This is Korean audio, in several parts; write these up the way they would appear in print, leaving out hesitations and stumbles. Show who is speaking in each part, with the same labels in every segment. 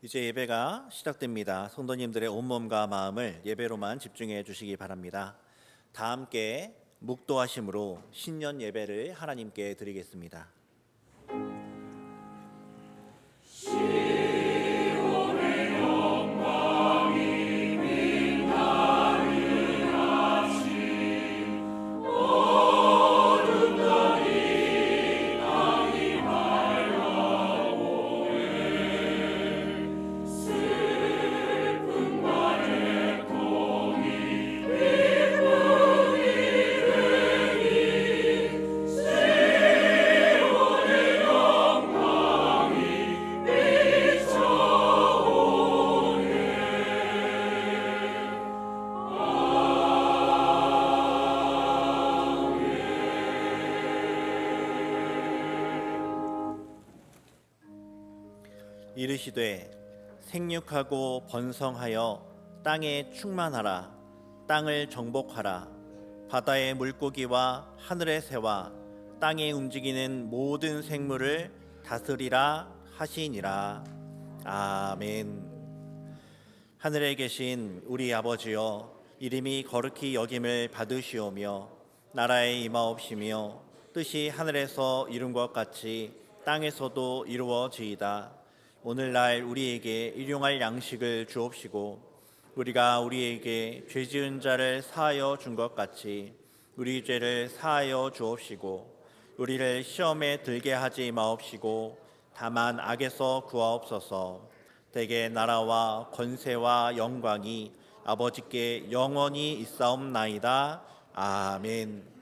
Speaker 1: 이제 예배가 시작됩니다. 성도님들의 온몸과 마음을 예배로만 집중해 주시기 바랍니다. 다 함께 묵도하심으로 신년 예배를 하나님께 드리겠습니다. 이르시되 생육하고 번성하여 땅에 충만하라. 땅을 정복하라. 바다의 물고기와 하늘의 새와 땅에 움직이는 모든 생물을 다스리라 하시니라. 아멘. 하늘에 계신 우리 아버지여, 이름이 거룩히 여김을 받으시오며 나라에 임하옵시며 뜻이 하늘에서 이룬 것 같이 땅에서도 이루어지이다. 오늘날 우리에게 일용할 양식을 주옵시고 우리가 우리에게 죄 지은 자를 사하여 준 것 같이 우리 죄를 사하여 주옵시고 우리를 시험에 들게 하지 마옵시고 다만 악에서 구하옵소서. 대개 나라와 권세와 영광이 아버지께 영원히 있사옵나이다. 아멘.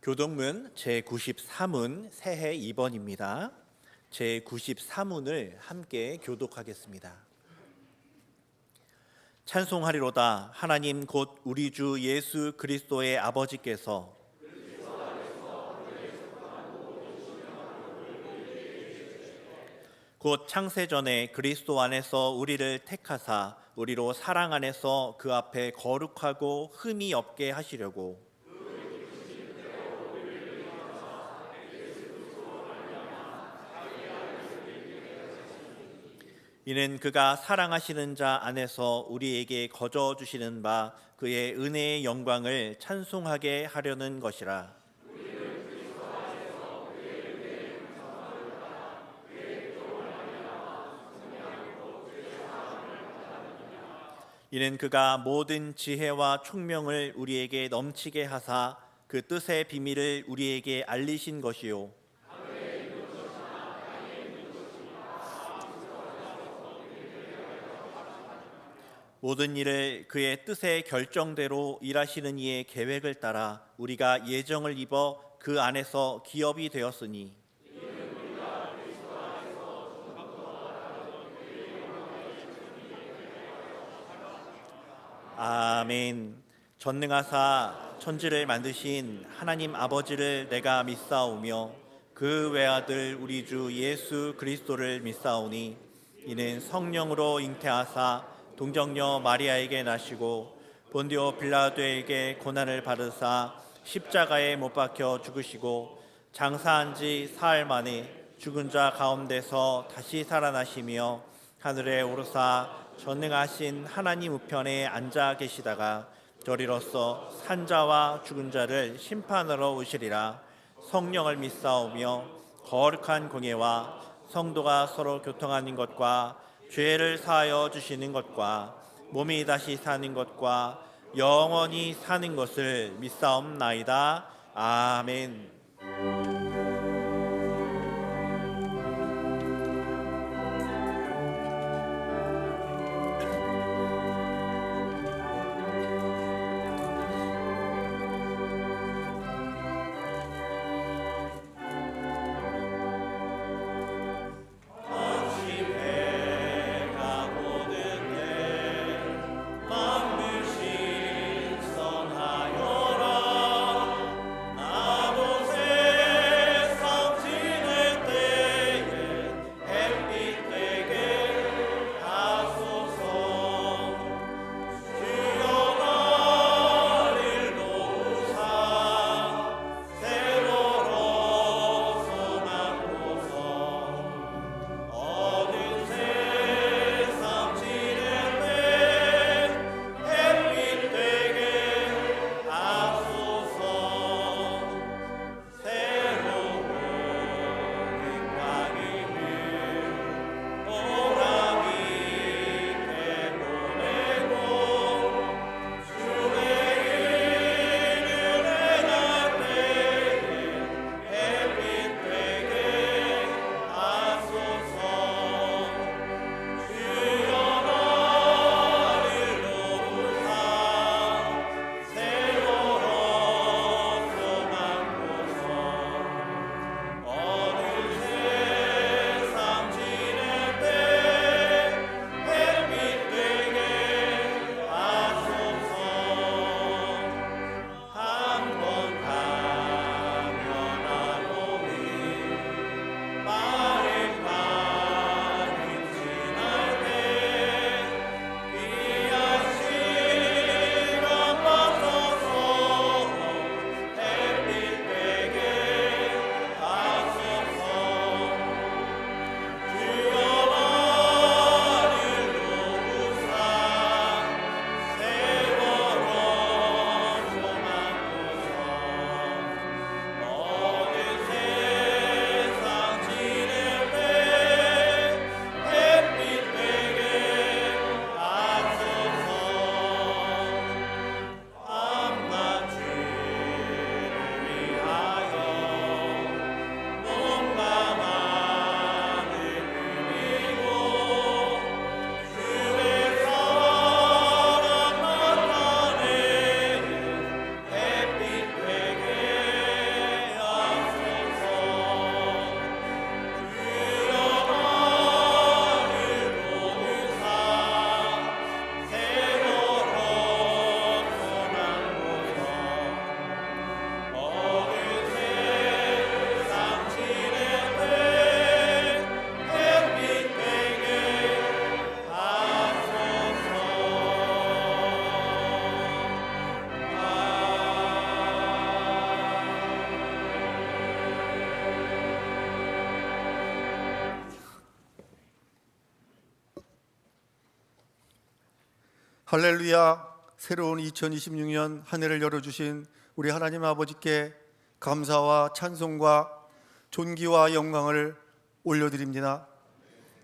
Speaker 1: 교동문 제93문 새해 2번입니다. 제93문을 함께 교독하겠습니다. 찬송하리로다. 하나님 곧 우리 주 예수 그리스도의 아버지께서 곧 창세전에 그리스도 안에서 우리를 택하사 우리로 사랑 안에서 그 앞에 거룩하고 흠이 없게 하시려고 이는 그가 사랑하시는 자 안에서 우리에게 거저 주시는 바 그의 은혜의 영광을 찬송하게 하려는 것이라. 이는 그가 모든 지혜와 총명을 우리에게 넘치게 하사 그 뜻의 비밀을 우리에게 알리신 것이요 모든 일을 그의 뜻의 결정대로 일하시는 이의 계획을 따라 우리가 예정을 입어 그 안에서 기업이 되었으니 아멘. 전능하사 천지를 만드신 하나님 아버지를 내가 믿사오며 그 외아들 우리 주 예수 그리스도를 믿사오니 이는 성령으로 잉태하사 동정녀 마리아에게 나시고 본디오 빌라도에게 고난을 받으사 십자가에 못 박혀 죽으시고 장사한 지 사흘 만에 죽은 자 가운데서 다시 살아나시며 하늘에 오르사 전능하신 하나님 우편에 앉아 계시다가 저리로서 산자와 죽은 자를 심판하러 오시리라. 성령을 믿사오며 거룩한 공예와 성도가 서로 교통하는 것과 죄를 사하여 주시는 것과 몸이 다시 사는 것과 영원히 사는 것을 믿사옵나이다. 아멘.
Speaker 2: 할렐루야. 새로운 2026년 한 해를 열어주신 우리 하나님 아버지께 감사와 찬송과 존귀와 영광을 올려드립니다.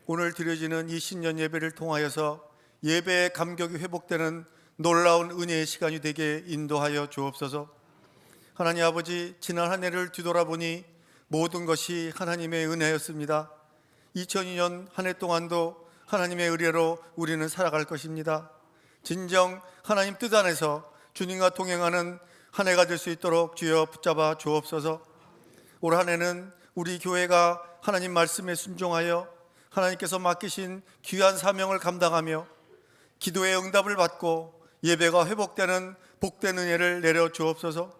Speaker 2: 오늘 드려지는 이 신년 예배를 통하여서 예배의 감격이 회복되는 놀라운 은혜의 시간이 되게 인도하여 주옵소서. 하나님 아버지, 지난 한 해를 뒤돌아보니 모든 것이 하나님의 은혜였습니다. 2002년 한 해 동안도 하나님의 은혜로 우리는 살아갈 것입니다. 진정 하나님 뜻 안에서 주님과 동행하는 한 해가 될 수 있도록 주여 붙잡아 주옵소서. 올 한 해는 우리 교회가 하나님 말씀에 순종하여 하나님께서 맡기신 귀한 사명을 감당하며 기도의 응답을 받고 예배가 회복되는 복된 은혜를 내려 주옵소서.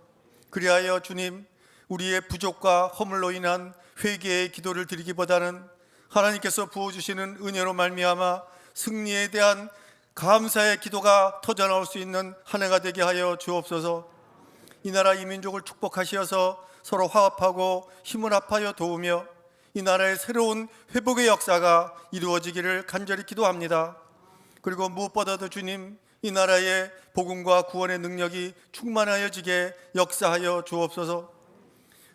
Speaker 2: 그리하여 주님, 우리의 부족과 허물로 인한 회개의 기도를 드리기보다는 하나님께서 부어주시는 은혜로 말미암아 승리에 대한 감사의 기도가 터져나올 수 있는 한 해가 되게 하여 주옵소서. 이 나라 이 민족을 축복하시어서 서로 화합하고 힘을 합하여 도우며 이 나라의 새로운 회복의 역사가 이루어지기를 간절히 기도합니다. 그리고 무엇보다도 주님, 이 나라의 복음과 구원의 능력이 충만하여지게 역사하여 주옵소서.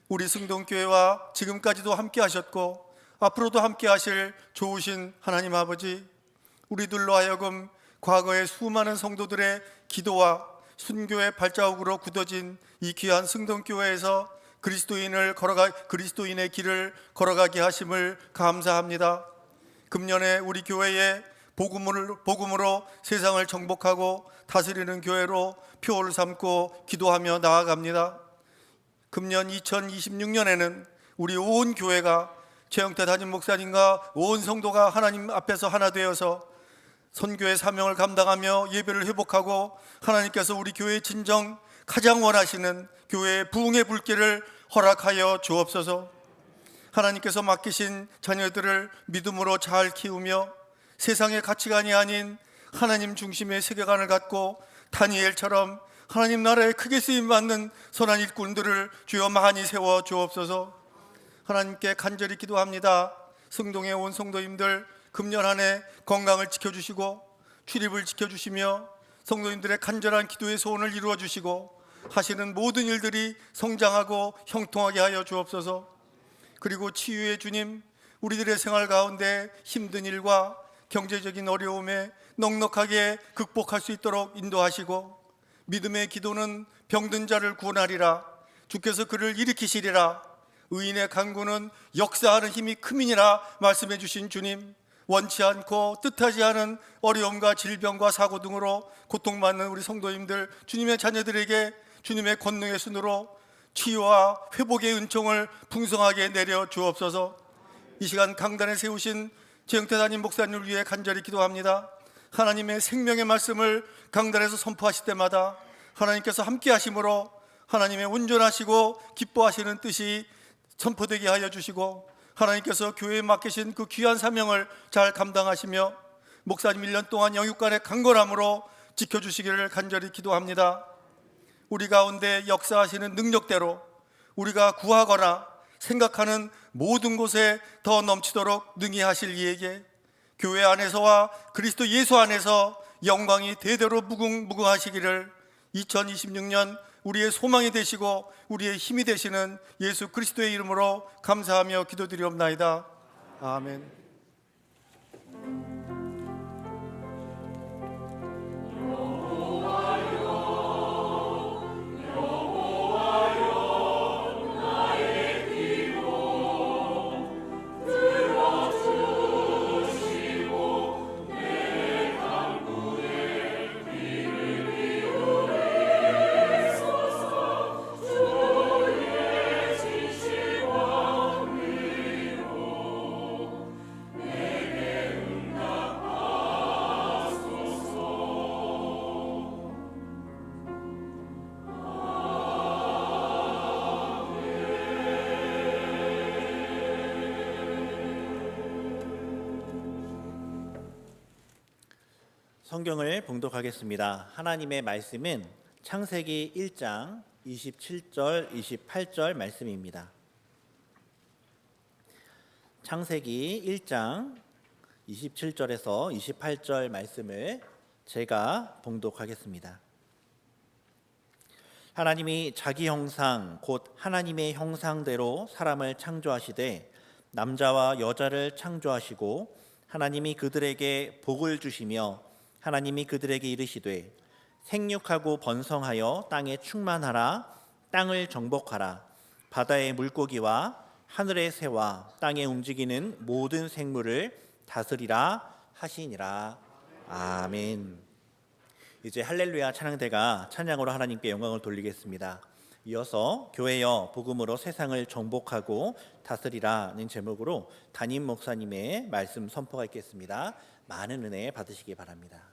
Speaker 2: 우리 승동교회와 지금까지도 함께 하셨고 앞으로도 함께 하실 좋으신 하나님 아버지, 우리들로 하여금 과거의 수많은 성도들의 기도와 순교의 발자국으로 굳어진 이 귀한 승동교회에서 그리스도인의 길을 걸어가게 하심을 감사합니다. 금년에 우리 교회에 복음으로 세상을 정복하고 다스리는 교회로 표를 삼고 기도하며 나아갑니다. 금년 2026년에는 우리 온 교회가 최영태 담임 목사님과 온 성도가 하나님 앞에서 하나 되어서 선교의 사명을 감당하며 예배를 회복하고 하나님께서 우리 교회의 진정 가장 원하시는 교회의 부흥의 불길을 허락하여 주옵소서. 하나님께서 맡기신 자녀들을 믿음으로 잘 키우며 세상의 가치관이 아닌 하나님 중심의 세계관을 갖고 다니엘처럼 하나님 나라에 크게 쓰임받는 선한 일꾼들을 주여 많이 세워 주옵소서. 하나님께 간절히 기도합니다. 성동에 온 성도님들 금년 한 해 건강을 지켜주시고 출입을 지켜주시며 성도님들의 간절한 기도의 소원을 이루어주시고 하시는 모든 일들이 성장하고 형통하게 하여 주옵소서. 그리고 치유의 주님, 우리들의 생활 가운데 힘든 일과 경제적인 어려움에 넉넉하게 극복할 수 있도록 인도하시고 믿음의 기도는 병든 자를 구원하리라, 주께서 그를 일으키시리라, 의인의 간구는 역사하는 힘이 크민이라 말씀해 주신 주님, 원치 않고 뜻하지 않은 어려움과 질병과 사고 등으로 고통받는 우리 성도님들, 주님의 자녀들에게 주님의 권능의 손으로 치유와 회복의 은총을 풍성하게 내려 주옵소서. 이 시간 강단에 세우신 최영태 담임 목사님을 위해 간절히 기도합니다. 하나님의 생명의 말씀을 강단에서 선포하실 때마다 하나님께서 함께 하심으로 하나님의 온전하시고 기뻐하시는 뜻이 선포되게 하여 주시고 하나님께서 교회에 맡기신 그 귀한 사명을 잘 감당하시며 목사님 1년 동안 영육간의 강건함으로 지켜주시기를 간절히 기도합니다. 우리 가운데 역사하시는 능력대로 우리가 구하거나 생각하는 모든 곳에 더 넘치도록 능히 하실 이에게 교회 안에서와 그리스도 예수 안에서 영광이 대대로 무궁무궁하시기를 2026년 우리의 소망이 되시고 우리의 힘이 되시는 예수 그리스도의 이름으로 감사하며 기도드리옵나이다. 아멘.
Speaker 1: 성경을 봉독하겠습니다. 하나님의 말씀은 창세기 1장 27절 28절 말씀입니다. 창세기 1장 27절에서 28절 말씀을 제가 봉독하겠습니다. 하나님이 자기 형상 곧 하나님의 형상대로 사람을 창조하시되 남자와 여자를 창조하시고 하나님이 그들에게 복을 주시며 하나님이 그들에게 이르시되 생육하고 번성하여 땅에 충만하라. 땅을 정복하라. 바다의 물고기와 하늘의 새와 땅에 움직이는 모든 생물을 다스리라 하시니라. 아멘. 이제 할렐루야 찬양대가 찬양으로 하나님께 영광을 돌리겠습니다. 이어서 교회여 복음으로 세상을 정복하고 다스리라는 제목으로 담임 목사님의 말씀 선포가 있겠습니다. 많은 은혜 받으시기 바랍니다.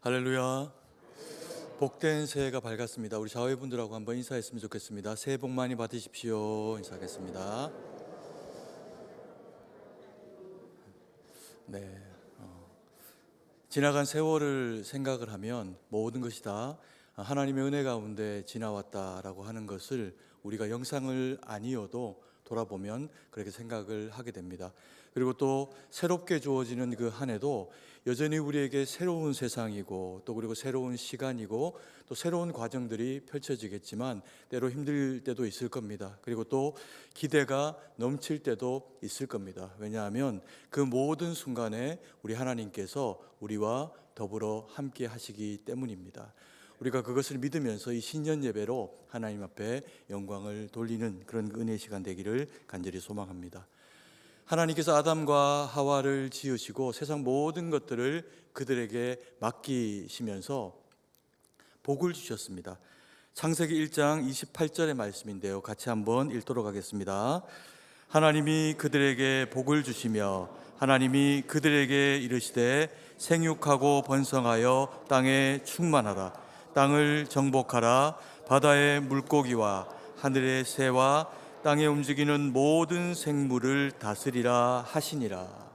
Speaker 3: 할렐루야. 복된 새해가 밝았습니다. 우리 자회분들하고 한번 인사했으면 좋겠습니다. 새해 복 많이 받으십시오. 인사하겠습니다. 네. 지나간 세월을 생각을 하면 모든 것이 다 하나님의 은혜 가운데 지나왔다라고 하는 것을 우리가 영상을 아니어도 돌아보면 그렇게 생각을 하게 됩니다. 그리고 또 새롭게 주어지는 그 한 해도 여전히 우리에게 새로운 세상이고 또 그리고 새로운 시간이고 또 새로운 과정들이 펼쳐지겠지만 때로 힘들 때도 있을 겁니다. 그리고 또 기대가 넘칠 때도 있을 겁니다. 왜냐하면 그 모든 순간에 우리 하나님께서 우리와 더불어 함께 하시기 때문입니다. 우리가 그것을 믿으면서 이 신년 예배로 하나님 앞에 영광을 돌리는 그런 은혜의 시간 되기를 간절히 소망합니다. 하나님께서 아담과 하와를 지으시고 세상 모든 것들을 그들에게 맡기시면서 복을 주셨습니다. 창세기 1장 28절의 말씀인데요, 같이 한번 읽도록 하겠습니다. 하나님이 그들에게 복을 주시며 하나님이 그들에게 이르시되 생육하고 번성하여 땅에 충만하라. 땅을 정복하라. 바다의 물고기와 하늘의 새와 땅에 움직이는 모든 생물을 다스리라 하시니라.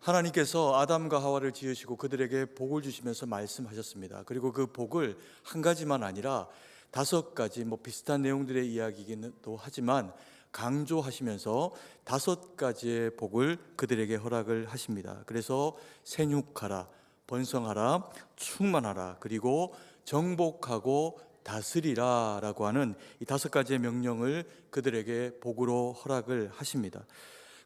Speaker 3: 하나님께서 아담과 하와를 지으시고 그들에게 복을 주시면서 말씀하셨습니다. 그리고 그 복을 한 가지만 아니라 5가지 비슷한 내용들의 이야기이기도 하지만 강조하시면서 5가지의 복을 그들에게 허락을 하십니다. 그래서 생육하라, 번성하라, 충만하라, 그리고 정복하고 다스리라 라고 하는 이 5가지의 명령을 그들에게 복으로 허락을 하십니다.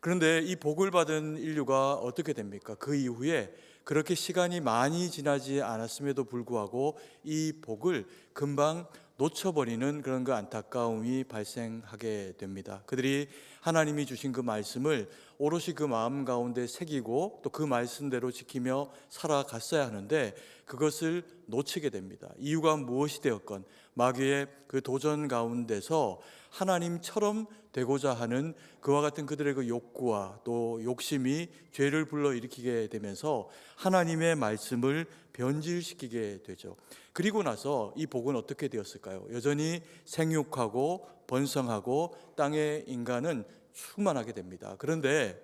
Speaker 3: 그런데 이 복을 받은 인류가 어떻게 됩니까? 그 이후에 그렇게 시간이 많이 지나지 않았음에도 불구하고 이 복을 금방 놓쳐버리는 그런 그 안타까움이 발생하게 됩니다. 그들이 하나님이 주신 그 말씀을 오롯이 그 마음 가운데 새기고 또 그 말씀대로 지키며 살아갔어야 하는데 그것을 놓치게 됩니다. 이유가 무엇이 되었건 마귀의 그 도전 가운데서 하나님처럼 되고자 하는 그와 같은 그들의 그 욕구와 또 욕심이 죄를 불러일으키게 되면서 하나님의 말씀을 변질시키게 되죠. 그리고 나서 이 복은 어떻게 되었을까요? 여전히 생육하고 번성하고 땅의 인간은 충만하게 됩니다. 그런데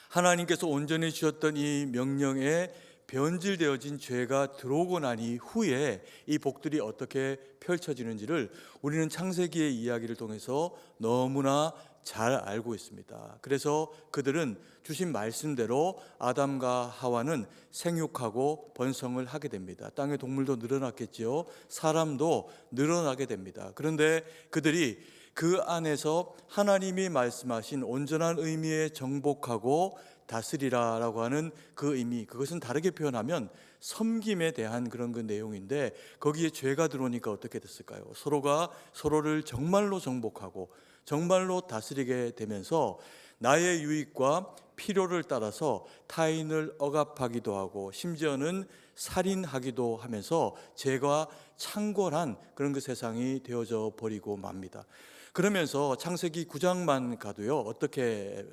Speaker 3: 하나님께서 온전히 주셨던 이 명령에 변질되어진 죄가 들어오고 난 이후에 이 복들이 어떻게 펼쳐지는지를 우리는 창세기의 이야기를 통해서 너무나 잘 알고 있습니다. 그래서 그들은 주신 말씀대로 아담과 하와는 생육하고 번성을 하게 됩니다. 땅의 동물도 늘어났겠지요. 사람도 늘어나게 됩니다. 그런데 그들이 그 안에서 하나님이 말씀하신 온전한 의미의 정복하고 다스리라라고 하는 그 의미, 그것은 다르게 표현하면 섬김에 대한 그런 그 내용인데 거기에 죄가 들어오니까 어떻게 됐을까요? 서로가 서로를 정말로 정복하고 정말로 다스리게 되면서 나의 유익과 필요를 따라서 타인을 억압하기도 하고 심지어는 살인하기도 하면서 죄가 창궐한 그런 그 세상이 되어져 버리고 맙니다. 그러면서 창세기 9장만 가도요, 어떻게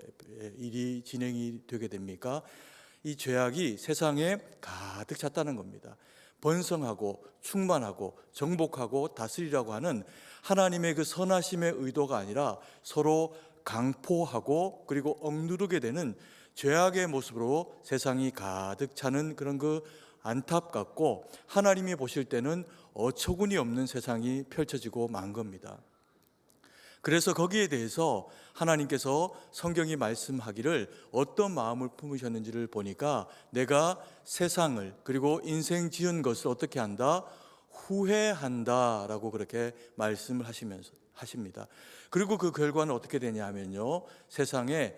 Speaker 3: 일이 진행이 되게 됩니까? 이 죄악이 세상에 가득 찼다는 겁니다. 번성하고 충만하고 정복하고 다스리라고 하는 하나님의 그 선하심의 의도가 아니라 서로 강포하고 그리고 억누르게 되는 죄악의 모습으로 세상이 가득 차는 그런 그 안타깝고 하나님이 보실 때는 어처구니 없는 세상이 펼쳐지고 만 겁니다. 그래서 거기에 대해서 하나님께서 성경이 말씀하기를 어떤 마음을 품으셨는지를 보니까 내가 세상을 그리고 인생 지은 것을 어떻게 한다? 후회한다 라고 그렇게 말씀을 하십니다. 그리고 그 결과는 어떻게 되냐 하면요, 세상에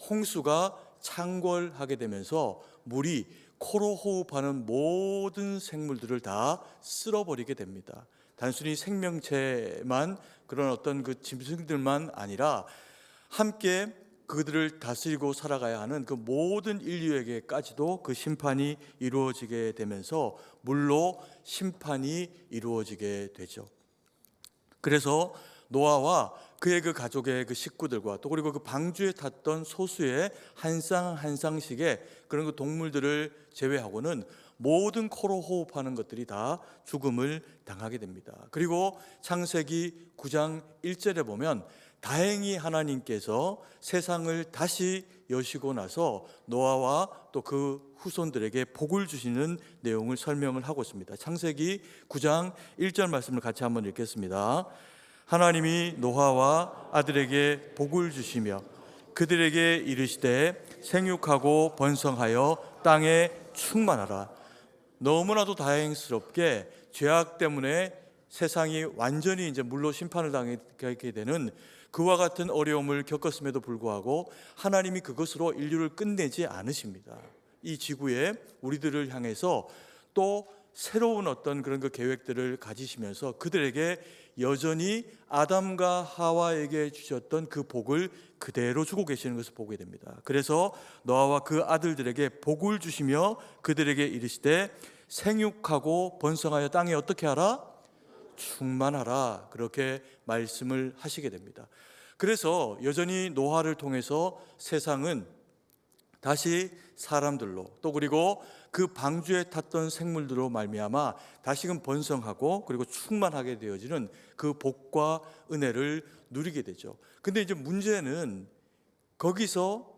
Speaker 3: 홍수가 창궐하게 되면서 물이 코로 호흡하는 모든 생물들을 다 쓸어버리게 됩니다. 단순히 생명체만 그런 어떤 그 짐승들만 아니라 함께 그들을 다스리고 살아가야 하는 그 모든 인류에게까지도 그 심판이 이루어지게 되면서 물로 심판이 이루어지게 되죠. 그래서 노아와 그의 그 가족의 그 식구들과 또 그리고 그 방주에 탔던 소수의 한 쌍 한 쌍씩의 그런 그 동물들을 제외하고는 모든 코로 호흡하는 것들이 다 죽음을 당하게 됩니다. 그리고 창세기 9장 1절에 보면 다행히 하나님께서 세상을 다시 여시고 나서 노아와 또 그 후손들에게 복을 주시는 내용을 설명을 하고 있습니다. 창세기 9장 1절 말씀을 같이 한번 읽겠습니다. 하나님이 노아와 아들에게 복을 주시며 그들에게 이르시되 생육하고 번성하여 땅에 충만하라. 너무나도 다행스럽게 죄악 때문에 세상이 완전히 이제 물로 심판을 당하게 되는 그와 같은 어려움을 겪었음에도 불구하고 하나님이 그것으로 인류를 끝내지 않으십니다. 이 지구에 우리들을 향해서 또 새로운 어떤 그런 그 계획들을 가지시면서 그들에게 여전히 아담과 하와에게 주셨던 그 복을 그대로 주고 계시는 것을 보게 됩니다. 그래서 노아와 그 아들들에게 복을 주시며 그들에게 이르시되 생육하고 번성하여 땅에 어떻게 하라? 충만하라. 그렇게 말씀을 하시게 됩니다. 그래서 여전히 노아를 통해서 세상은 다시 사람들로 또 그리고 그 방주에 탔던 생물들로 말미암아 다시금 번성하고 그리고 충만하게 되어지는 그 복과 은혜를 누리게 되죠. 근데 이제 문제는 거기서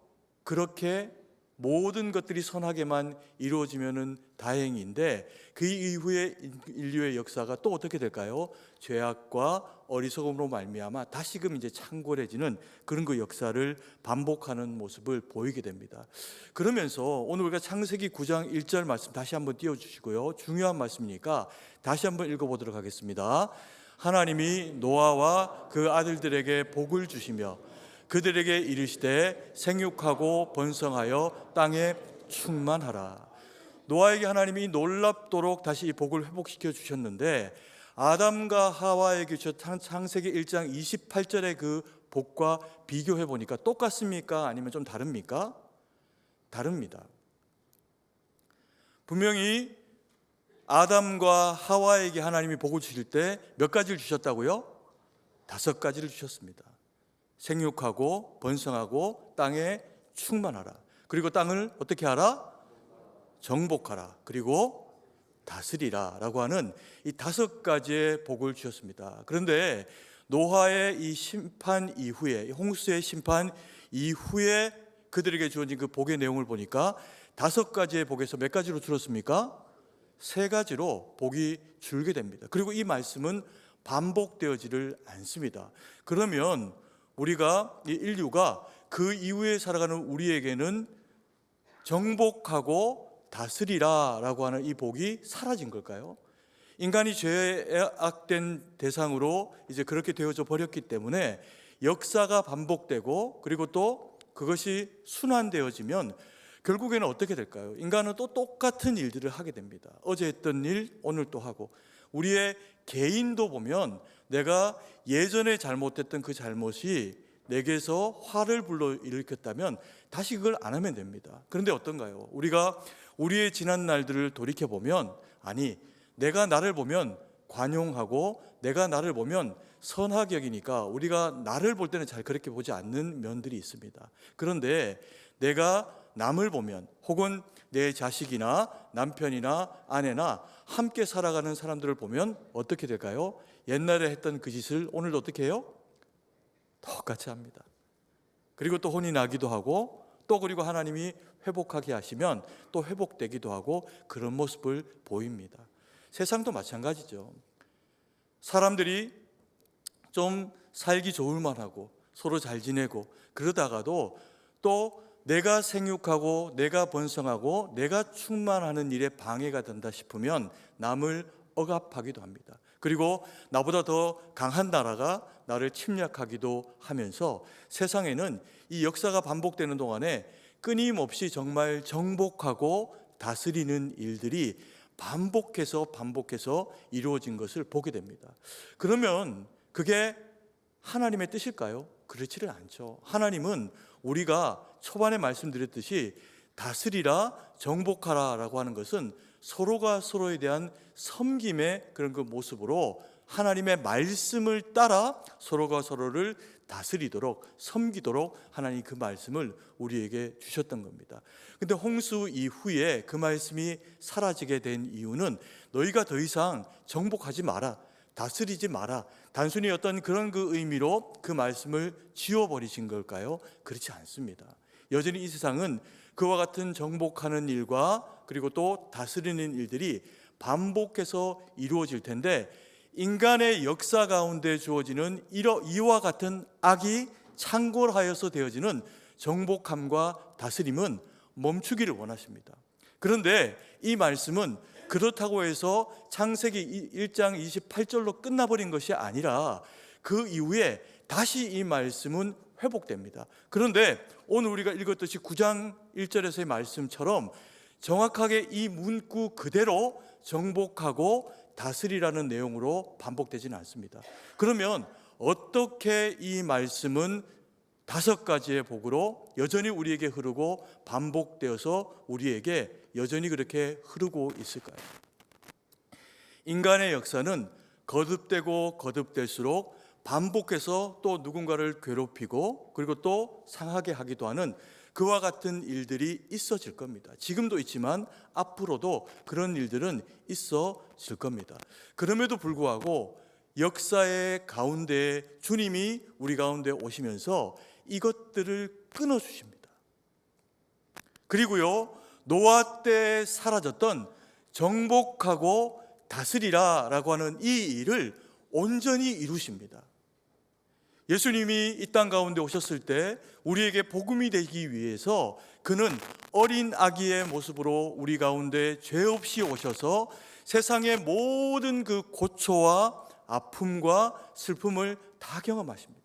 Speaker 3: 그렇게 모든 것들이 선하게만 이루어지면은 다행인데 그 이후에 인류의 역사가 또 어떻게 될까요? 죄악과 어리석음으로 말미암아 다시금 이제 창궐해지는 그런 그 역사를 반복하는 모습을 보이게 됩니다. 그러면서 오늘 우리가 창세기 9장 1절 말씀 다시 한번 띄워주시고요. 중요한 말씀이니까 다시 한번 읽어보도록 하겠습니다. 하나님이 노아와 그 아들들에게 복을 주시며 그들에게 이르시되 생육하고 번성하여 땅에 충만하라. 노아에게 하나님이 놀랍도록 다시 이 복을 회복시켜 주셨는데 아담과 하와에게 주셨던 창세기 1장 28절의 그 복과 비교해 보니까 똑같습니까? 아니면 좀 다릅니까? 다릅니다. 분명히 아담과 하와에게 하나님이 복을 주실 때 몇 가지를 주셨다고요? 5가지를 주셨습니다. 생육하고 번성하고 땅에 충만하라. 그리고 땅을 어떻게 하라? 정복하라. 그리고 다스리라 라고 하는 이 5가지의 복을 주셨습니다. 그런데 노아의 이 심판 이후에, 홍수의 심판 이후에 그들에게 주어진 그 복의 내용을 보니까 5가지의 복에서 몇 가지로 줄었습니까? 3가지로 복이 줄게 됩니다. 그리고 이 말씀은 반복되어지를 않습니다. 그러면 우리가 이 인류가 그 이후에 살아가는 우리에게는 정복하고 다스리라 라고 하는 이 복이 사라진 걸까요? 인간이 죄악된 대상으로 이제 그렇게 되어져 버렸기 때문에 역사가 반복되고 그리고 또 그것이 순환되어지면 결국에는 어떻게 될까요? 인간은 또 똑같은 일들을 하게 됩니다. 어제 했던 일 오늘 또 하고 우리의 개인도 보면 내가 예전에 잘못했던 그 잘못이 내게서 화를 불러일으켰다면 다시 그걸 안 하면 됩니다. 그런데 어떤가요? 우리가 우리의 지난 날들을 돌이켜보면 아니 내가 나를 보면 관용하고 내가 나를 보면 선하게 여기니까 우리가 나를 볼 때는 잘 그렇게 보지 않는 면들이 있습니다. 그런데 내가 남을 보면 혹은 내 자식이나 남편이나 아내나 함께 살아가는 사람들을 보면 어떻게 될까요? 옛날에 했던 그 짓을 오늘도 어떻게 해요? 똑같이 합니다. 그리고 또 혼이 나기도 하고 또 그리고 하나님이 회복하게 하시면 또 회복되기도 하고 그런 모습을 보입니다. 세상도 마찬가지죠. 사람들이 좀 살기 좋을 만하고 서로 잘 지내고 그러다가도 또 내가 생육하고 내가 번성하고 내가 충만하는 일에 방해가 된다 싶으면 남을 억압하기도 합니다. 그리고 나보다 더 강한 나라가 나를 침략하기도 하면서 세상에는 이 역사가 반복되는 동안에 끊임없이 정말 정복하고 다스리는 일들이 반복해서 이루어진 것을 보게 됩니다. 그러면 그게 하나님의 뜻일까요? 그렇지를 않죠. 하나님은 우리가 초반에 말씀드렸듯이 다스리라 정복하라 라고 하는 것은 서로가 서로에 대한 섬김의 그런 그 모습으로 하나님의 말씀을 따라 서로가 서로를 다스리도록 섬기도록 하나님 그 말씀을 우리에게 주셨던 겁니다. 근데 홍수 이후에 그 말씀이 사라지게 된 이유는 너희가 더 이상 정복하지 마라, 다스리지 마라, 단순히 어떤 그런 그 의미로 그 말씀을 지워버리신 걸까요? 그렇지 않습니다. 여전히 이 세상은 그와 같은 정복하는 일과 그리고 또 다스리는 일들이 반복해서 이루어질 텐데, 인간의 역사 가운데 주어지는 이와 같은 악이 창궐하여서 되어지는 정복함과 다스림은 멈추기를 원하십니다. 그런데 이 말씀은 그렇다고 해서 창세기 1장 28절로 끝나버린 것이 아니라 그 이후에 다시 이 말씀은 회복됩니다. 그런데 오늘 우리가 읽었듯이 9장 1절에서의 말씀처럼 정확하게 이 문구 그대로 정복하고 다스리라는 내용으로 반복되지는 않습니다. 그러면 어떻게 이 말씀은 5가지의 복으로 여전히 우리에게 흐르고 반복되어서 우리에게 여전히 그렇게 흐르고 있을까요? 인간의 역사는 거듭되고 거듭될수록 반복해서 또 누군가를 괴롭히고 그리고 또 상하게 하기도 하는 그와 같은 일들이 있어질 겁니다. 지금도 있지만 앞으로도 그런 일들은 있어질 겁니다. 그럼에도 불구하고 역사의 가운데 주님이 우리 가운데 오시면서 이것들을 끊어주십니다. 그리고요, 노아 때 사라졌던 정복하고 다스리라 라고 하는 이 일을 온전히 이루십니다. 예수님이 이 땅 가운데 오셨을 때 우리에게 복음이 되기 위해서 그는 어린 아기의 모습으로 우리 가운데 죄 없이 오셔서 세상의 모든 그 고초와 아픔과 슬픔을 다 경험하십니다.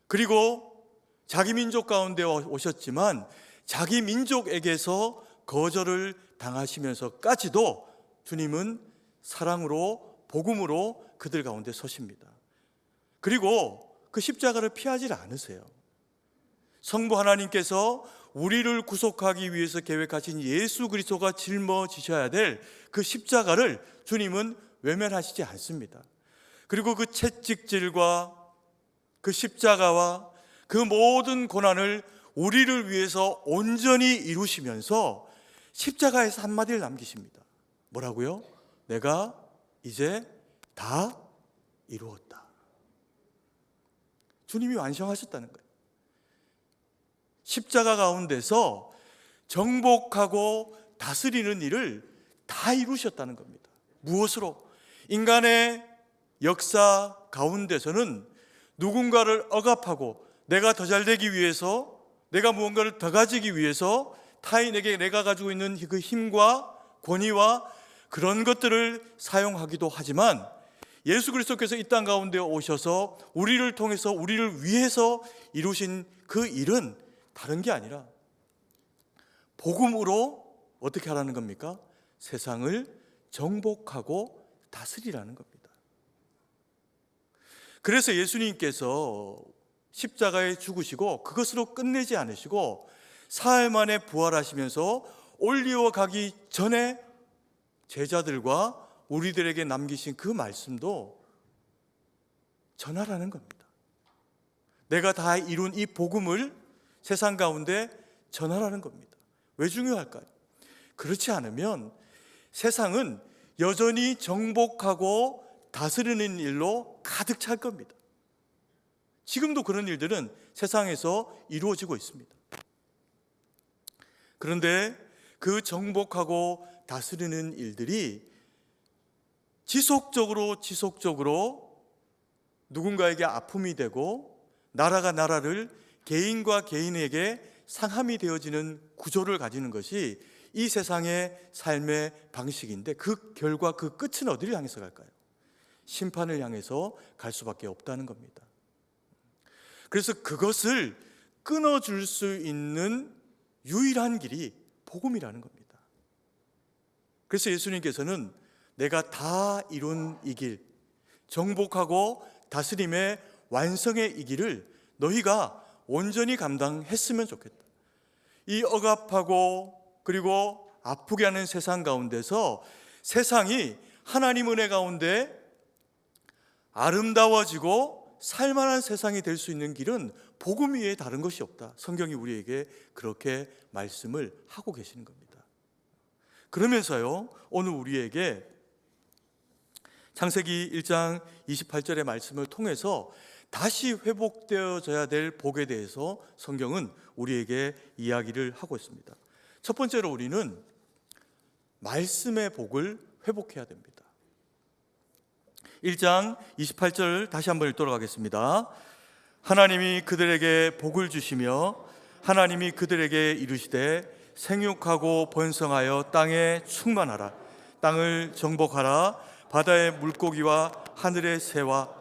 Speaker 3: 그리고 자기 민족 가운데 오셨지만 자기 민족에게서 거절을 당하시면서까지도 주님은 사랑으로 복음으로 그들 가운데 서십니다. 그리고 그 십자가를 피하지 않으세요. 성부 하나님께서 우리를 구속하기 위해서 계획하신 예수 그리스도가 짊어지셔야 될 그 십자가를 주님은 외면하시지 않습니다. 그리고 그 채찍질과 그 십자가와 그 모든 고난을 우리를 위해서 온전히 이루시면서 십자가에서 한마디를 남기십니다. 뭐라고요? 내가 이제 다 이루었다. 주님이 완성하셨다는 거예요. 십자가 가운데서 정복하고 다스리는 일을 다 이루셨다는 겁니다. 무엇으로? 인간의 역사 가운데서는 누군가를 억압하고 내가 더 잘되기 위해서, 내가 무언가를 더 가지기 위해서 타인에게 내가 가지고 있는 그 힘과 권위와 그런 것들을 사용하기도 하지만, 예수 그리스도께서 이 땅 가운데 오셔서 우리를 통해서 우리를 위해서 이루신 그 일은 다른 게 아니라 복음으로 어떻게 하라는 겁니까? 세상을 정복하고 다스리라는 겁니다. 그래서 예수님께서 십자가에 죽으시고 그것으로 끝내지 않으시고 사흘 만에 부활하시면서 올리워 가기 전에 제자들과 우리들에게 남기신 그 말씀도 전하라는 겁니다. 내가 다 이룬 이 복음을 세상 가운데 전하라는 겁니다. 왜 중요할까요? 그렇지 않으면 세상은 여전히 정복하고 다스리는 일로 가득 찰 겁니다. 지금도 그런 일들은 세상에서 이루어지고 있습니다. 그런데 그 정복하고 다스리는 일들이 지속적으로 누군가에게 아픔이 되고 나라가 나라를, 개인과 개인에게 상함이 되어지는 구조를 가지는 것이 이 세상의 삶의 방식인데, 그 결과, 그 끝은 어디를 향해서 갈까요? 심판을 향해서 갈 수밖에 없다는 겁니다. 그래서 그것을 끊어줄 수 있는 유일한 길이 복음이라는 겁니다. 그래서 예수님께서는 내가 다 이룬 이 길, 정복하고 다스림의 완성의 이 길을 너희가 온전히 감당했으면 좋겠다. 이 억압하고 그리고 아프게 하는 세상 가운데서 세상이 하나님 은혜 가운데 아름다워지고 살만한 세상이 될 수 있는 길은 복음 외에 다른 것이 없다. 성경이 우리에게 그렇게 말씀을 하고 계시는 겁니다. 그러면서요, 오늘 우리에게 창세기 1장 28절의 말씀을 통해서 다시 회복되어져야 될 복에 대해서 성경은 우리에게 이야기를 하고 있습니다. 첫 번째로 우리는 말씀의 복을 회복해야 됩니다. 1장 28절 다시 한번 읽도록 하겠습니다. 하나님이 그들에게 복을 주시며 하나님이 그들에게 이르시되 생육하고 번성하여 땅에 충만하라. 땅을 정복하라. 바다의 물고기와 하늘의 새와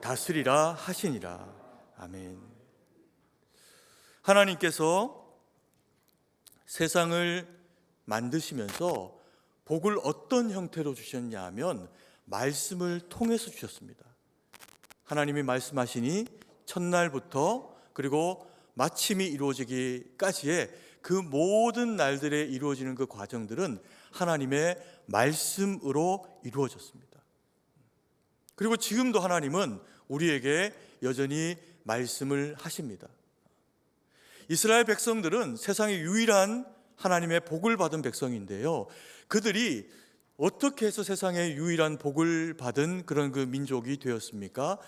Speaker 3: 다스리라 하시니라. 아멘. 하나님께서 세상을 만드시면서 복을 어떤 형태로 주셨냐 하면 말씀을 통해서 주셨습니다. 하나님이 말씀하시니 첫날부터 그리고 마침이 이루어지기까지의 그 모든 날들에 이루어지는 그 과정들은 하나님의 말씀으로 이루어졌습니다. 그리고 지금도 하나님은 우리에게 여전히 말씀을 하십니다. 이스라엘 백성들은 세상의 유일한 하나님의 복을 받은 백성인데요, 그들이 어떻게 해서 세상의 유일한 복을 받은 그런 그 민족이 되었습니까?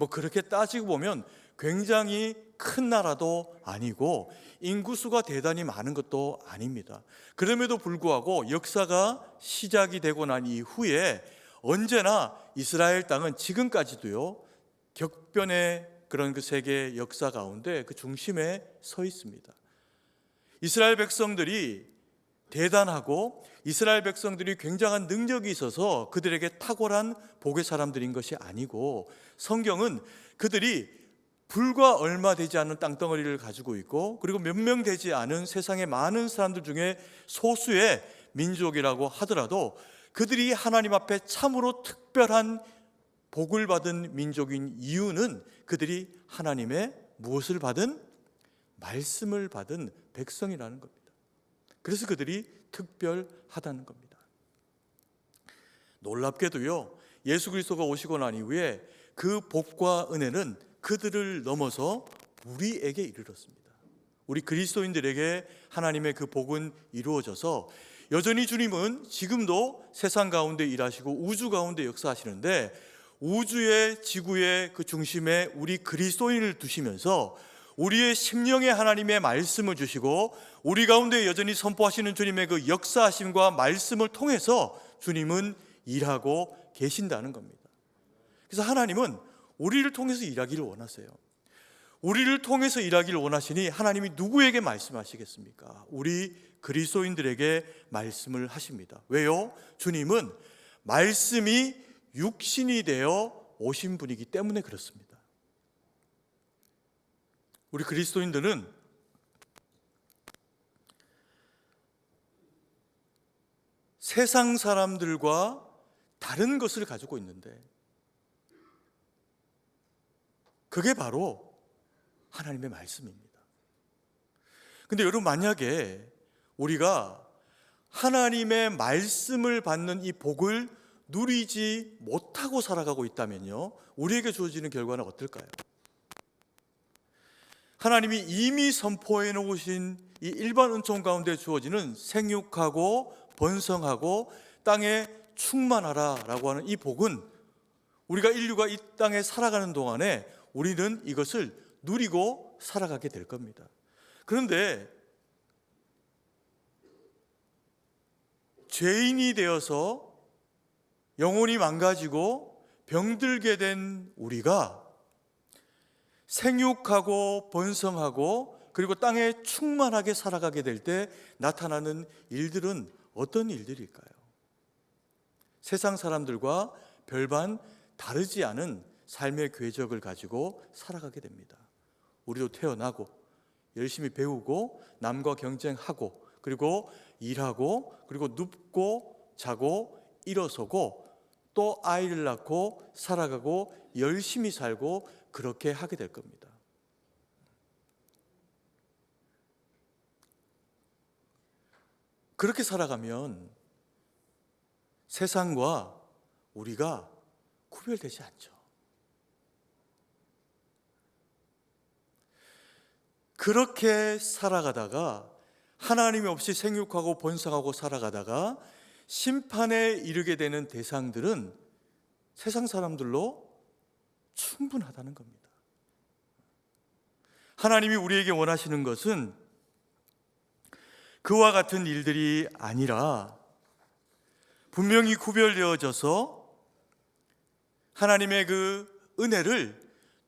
Speaker 3: 그렇게 따지고 보면 굉장히 큰 나라도 아니고 인구수가 대단히 많은 것도 아닙니다. 그럼에도 불구하고 역사가 시작이 되고 난 이후에 언제나 이스라엘 땅은 지금까지도요, 격변의 그런 그 세계 역사 가운데 그 중심에 서 있습니다. 이스라엘 백성들이 대단하고 이스라엘 백성들이 굉장한 능력이 있어서 그들에게 탁월한 복의 사람들인 것이 아니고, 성경은 그들이 불과 얼마 되지 않은 땅덩어리를 가지고 있고 그리고 몇 명 되지 않은 세상의 많은 사람들 중에 소수의 민족이라고 하더라도 그들이 하나님 앞에 참으로 특별한 복을 받은 민족인 이유는 그들이 하나님의 무엇을 받은? 말씀을 받은 백성이라는 겁니다. 그래서 그들이 특별하다는 겁니다. 놀랍게도요, 예수 그리스도가 오시고 난 이후에 그 복과 은혜는 그들을 넘어서 우리에게 이르렀습니다. 우리 그리스도인들에게 하나님의 그 복은 이루어져서 여전히 주님은 지금도 세상 가운데 일하시고 우주 가운데 역사하시는데, 우주의 지구의 그 중심에 우리 그리스도인을 두시면서 우리의 심령에 하나님의 말씀을 주시고 우리 가운데 여전히 선포하시는 주님의 그 역사하심과 말씀을 통해서 주님은 일하고 계신다는 겁니다. 그래서 하나님은 우리를 통해서 일하기를 원하세요. 우리를 통해서 일하기를 원하시니 하나님이 누구에게 말씀하시겠습니까? 우리 그리스도인들에게 말씀을 하십니다. 왜요? 주님은 말씀이 육신이 되어 오신 분이기 때문에 그렇습니다. 우리 그리스도인들은 세상 사람들과 다른 것을 가지고 있는데 그게 바로 하나님의 말씀입니다. 근데 여러분, 만약에 우리가 하나님의 말씀을 받는 이 복을 누리지 못하고 살아가고 있다면요, 우리에게 주어지는 결과는 어떨까요? 하나님이 이미 선포해 놓으신 이 일반 은총 가운데 주어지는 생육하고 번성하고 땅에 충만하라 라고 하는 이 복은 우리가 인류가 이 땅에 살아가는 동안에 우리는 이것을 누리고 살아가게 될 겁니다. 그런데 죄인이 되어서 영혼이 망가지고 병들게 된 우리가 생육하고 번성하고 그리고 땅에 충만하게 살아가게 될 때 나타나는 일들은 어떤 일들일까요? 세상 사람들과 별반 다르지 않은 삶의 궤적을 가지고 살아가게 됩니다. 우리도 태어나고 열심히 배우고 남과 경쟁하고 그리고 일하고 그리고 눕고 자고 일어서고 또 아이를 낳고 살아가고 열심히 살고 그렇게 하게 될 겁니다. 그렇게 살아가면 세상과 우리가 구별되지 않죠. 그렇게 살아가다가 하나님이 없이 생육하고 번성하고 살아가다가 심판에 이르게 되는 대상들은 세상 사람들로 충분하다는 겁니다. 하나님이 우리에게 원하시는 것은 그와 같은 일들이 아니라 분명히 구별되어져서 하나님의 그 은혜를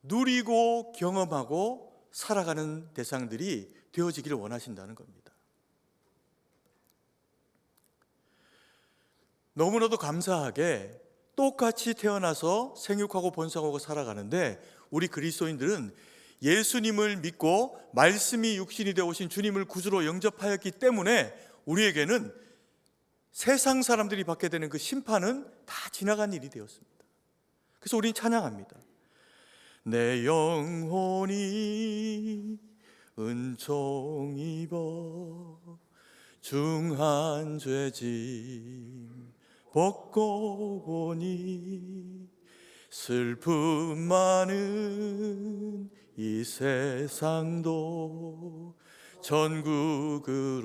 Speaker 3: 누리고 경험하고 살아가는 대상들이 되어지기를 원하신다는 겁니다. 너무나도 감사하게 똑같이 태어나서 생육하고 번성하고 살아가는데 우리 그리스도인들은 예수님을 믿고 말씀이 육신이 되어 오신 주님을 구주로 영접하였기 때문에 우리에게는 세상 사람들이 받게 되는 그 심판은 다 지나간 일이 되었습니다. 그래서 우리는 찬양합니다. 내 영혼이 은총 입어 중한 죄짐 벗고 보니 슬픔 많은 이 세상도 전국으로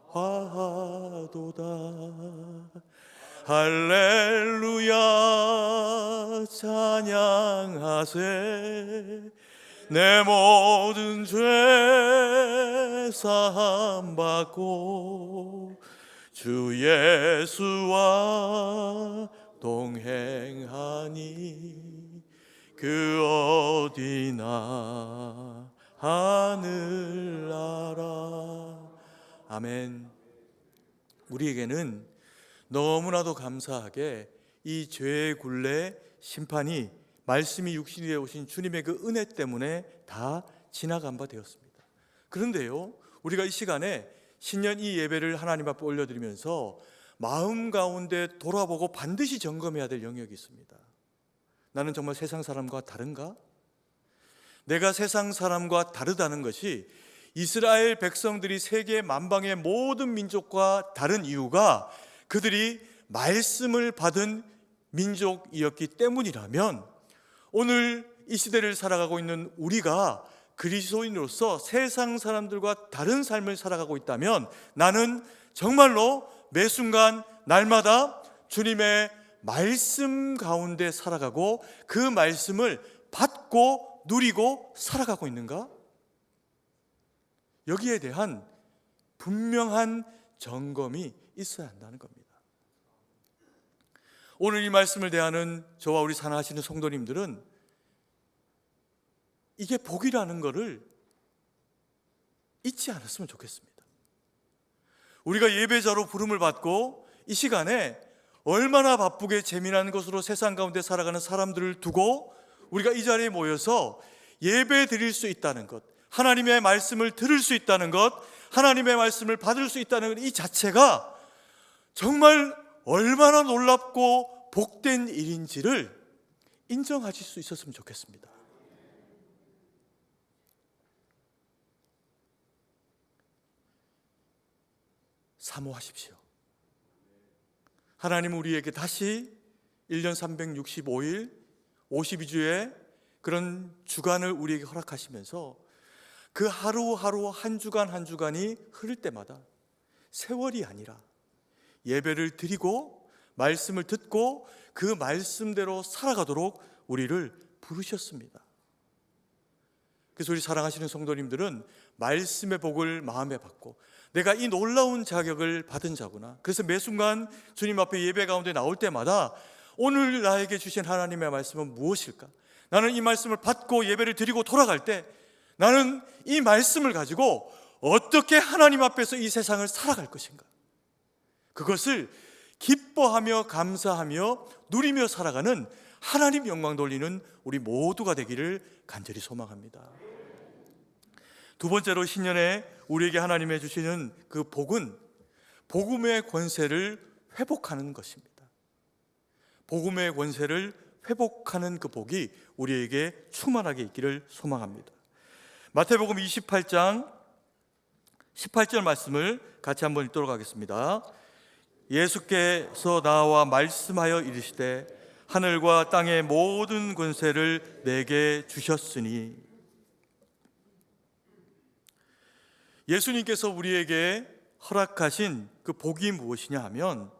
Speaker 3: 화도다. 할렐루야 찬양하세. 내 모든 죄 사함 받고 주 예수와 동행하니 그 어디나 하늘나라. 아멘. 우리에게는 너무나도 감사하게 이 죄의 굴레 심판이 말씀이 육신이 되어 오신 주님의 그 은혜 때문에 다 지나간 바 되었습니다. 그런데요, 우리가 이 시간에 신년 이 예배를 하나님 앞에 올려드리면서 마음 가운데 돌아보고 반드시 점검해야 될 영역이 있습니다. 나는 정말 세상 사람과 다른가? 내가 세상 사람과 다르다는 것이 이스라엘 백성들이 세계 만방의 모든 민족과 다른 이유가 그들이 말씀을 받은 민족이었기 때문이라면 오늘 이 시대를 살아가고 있는 우리가 그리스도인으로서 세상 사람들과 다른 삶을 살아가고 있다면 나는 정말로 매 순간 날마다 주님의 말씀 가운데 살아가고 그 말씀을 받고 누리고 살아가고 있는가? 여기에 대한 분명한 점검이 있어야 한다는 겁니다. 오늘 이 말씀을 대하는 저와 우리 사랑하시는 성도님들은 이게 복이라는 것을 잊지 않았으면 좋겠습니다. 우리가 예배자로 부름을 받고 이 시간에 얼마나 바쁘게 재미난 것으로 세상 가운데 살아가는 사람들을 두고 우리가 이 자리에 모여서 예배 드릴 수 있다는 것, 하나님의 말씀을 들을 수 있다는 것, 하나님의 말씀을 받을 수 있다는 것, 이 자체가 정말 얼마나 놀랍고 복된 일인지를 인정하실 수 있었으면 좋겠습니다. 사모하십시오. 하나님은 우리에게 다시 1년 365일 52주의 그런 주간을 우리에게 허락하시면서 그 하루하루 한 주간 한 주간이 흐를 때마다 세월이 아니라 예배를 드리고 말씀을 듣고 그 말씀대로 살아가도록 우리를 부르셨습니다. 그래서 우리 사랑하시는 성도님들은 말씀의 복을 마음에 받고 내가 이 놀라운 자격을 받은 자구나. 그래서 매 순간 주님 앞에 예배 가운데 나올 때마다 오늘 나에게 주신 하나님의 말씀은 무엇일까? 나는 이 말씀을 받고 예배를 드리고 돌아갈 때 나는 이 말씀을 가지고 어떻게 하나님 앞에서 이 세상을 살아갈 것인가? 그것을 기뻐하며 감사하며 누리며 살아가는 하나님 영광 돌리는 우리 모두가 되기를 간절히 소망합니다. 두 번째로 신년에 우리에게 하나님이 주시는 그 복은 복음의 권세를 회복하는 것입니다. 복음의 권세를 회복하는 그 복이 우리에게 충만하게 있기를 소망합니다. 마태복음 28장 18절 말씀을 같이 한번 읽도록 하겠습니다. 예수께서 나와 말씀하여 이르시되 하늘과 땅의 모든 권세를 내게 주셨으니. 예수님께서 우리에게 허락하신 그 복이 무엇이냐 하면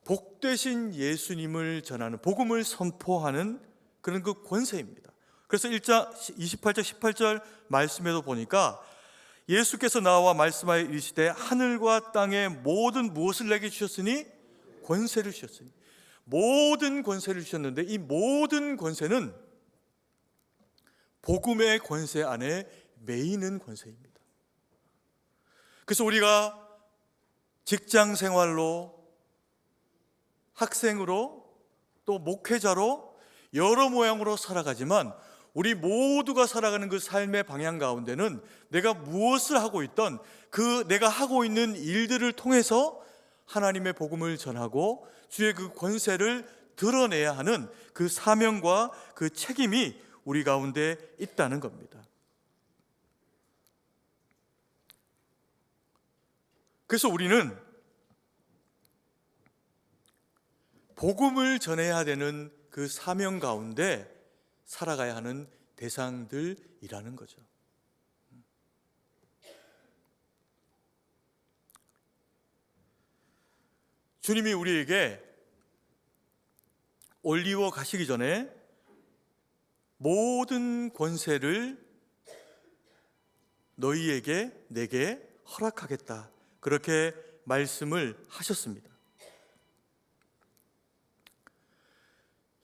Speaker 3: 복되신 예수님을 전하는, 복음을 선포하는 그런 그 권세입니다. 그래서 1장 28절 18절 말씀에도 보니까 예수께서 나와 말씀하여 이르시되 하늘과 땅의 모든 무엇을 내게 주셨으니? 권세를 주셨으니. 모든 권세를 주셨는데 이 모든 권세는 복음의 권세 안에 매이는 권세입니다. 그래서 우리가 직장 생활로, 학생으로, 또 목회자로 여러 모양으로 살아가지만 우리 모두가 살아가는 그 삶의 방향 가운데는 내가 무엇을 하고 있던 그 내가 하고 있는 일들을 통해서 하나님의 복음을 전하고 주의 그 권세를 드러내야 하는 그 사명과 그 책임이 우리 가운데 있다는 겁니다. 그래서 우리는 복음을 전해야 되는 그 사명 가운데 살아가야 하는 대상들이라는 거죠. 주님이 우리에게 올리워 가시기 전에 모든 권세를 너희에게 내게 허락하겠다, 그렇게 말씀을 하셨습니다.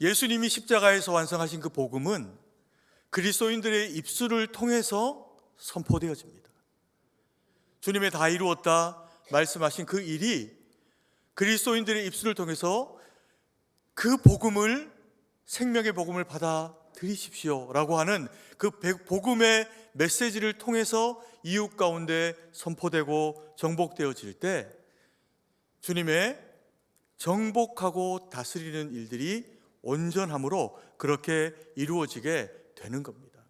Speaker 3: 예수님이 십자가에서 완성하신 그 복음은 그리스도인들의 입술을 통해서 선포되어집니다. 주님의 다 이루었다 말씀하신 그 일이 그리스도인들의 입술을 통해서 그 복음을, 생명의 복음을 받아들이십시오 라고 하는 그 복음의 메시지를 통해서 이웃 가운데 선포되고 정복되어질 때 주님의 정복하고 다스리는 일들이 온전함으로 그렇게 이루어지게 되는 겁니다.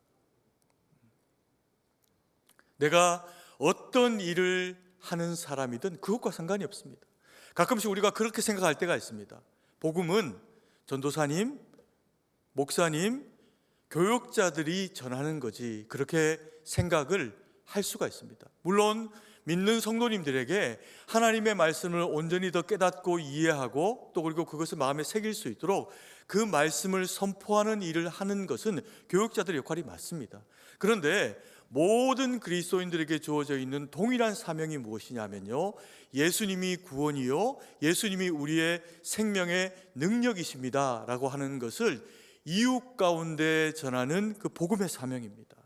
Speaker 3: 내가 어떤 일을 하는 사람이든 그것과 상관이 없습니다. 가끔씩 우리가 그렇게 생각할 때가 있습니다. 복음은 전도사님, 목사님, 교역자들이 전하는 거지, 그렇게 생각을 할 수가 있습니다. 물론 믿는 성도님들에게 하나님의 말씀을 온전히 더 깨닫고 이해하고 또 그리고 그것을 마음에 새길 수 있도록 그 말씀을 선포하는 일을 하는 것은 교역자들의 역할이 맞습니다. 그런데 모든 그리스도인들에게 주어져 있는 동일한 사명이 무엇이냐면요, 예수님이 구원이요 예수님이 우리의 생명의 능력이십니다 라고 하는 것을 이웃 가운데 전하는 그 복음의 사명입니다.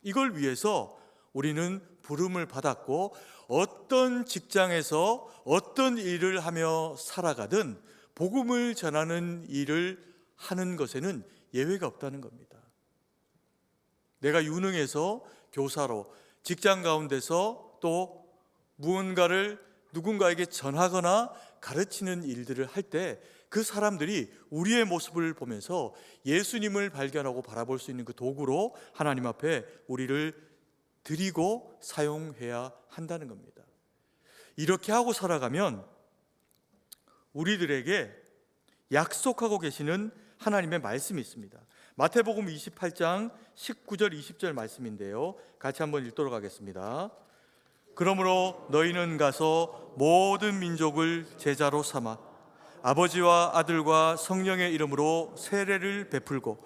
Speaker 3: 이걸 위해서 우리는 부름을 받았고 어떤 직장에서 어떤 일을 하며 살아가든 복음을 전하는 일을 하는 것에는 예외가 없다는 겁니다. 내가 유능해서 교사로, 직장 가운데서 또 무언가를 누군가에게 전하거나 가르치는 일들을 할 때 그 사람들이 우리의 모습을 보면서 예수님을 발견하고 바라볼 수 있는 그 도구로 하나님 앞에 우리를 드리고 사용해야 한다는 겁니다. 이렇게 하고 살아가면 우리들에게 약속하고 계시는 하나님의 말씀이 있습니다. 마태복음 28장 19절 20절 말씀인데요, 같이 한번 읽도록 하겠습니다. 그러므로 너희는 가서 모든 민족을 제자로 삼아 아버지와 아들과 성령의 이름으로 세례를 베풀고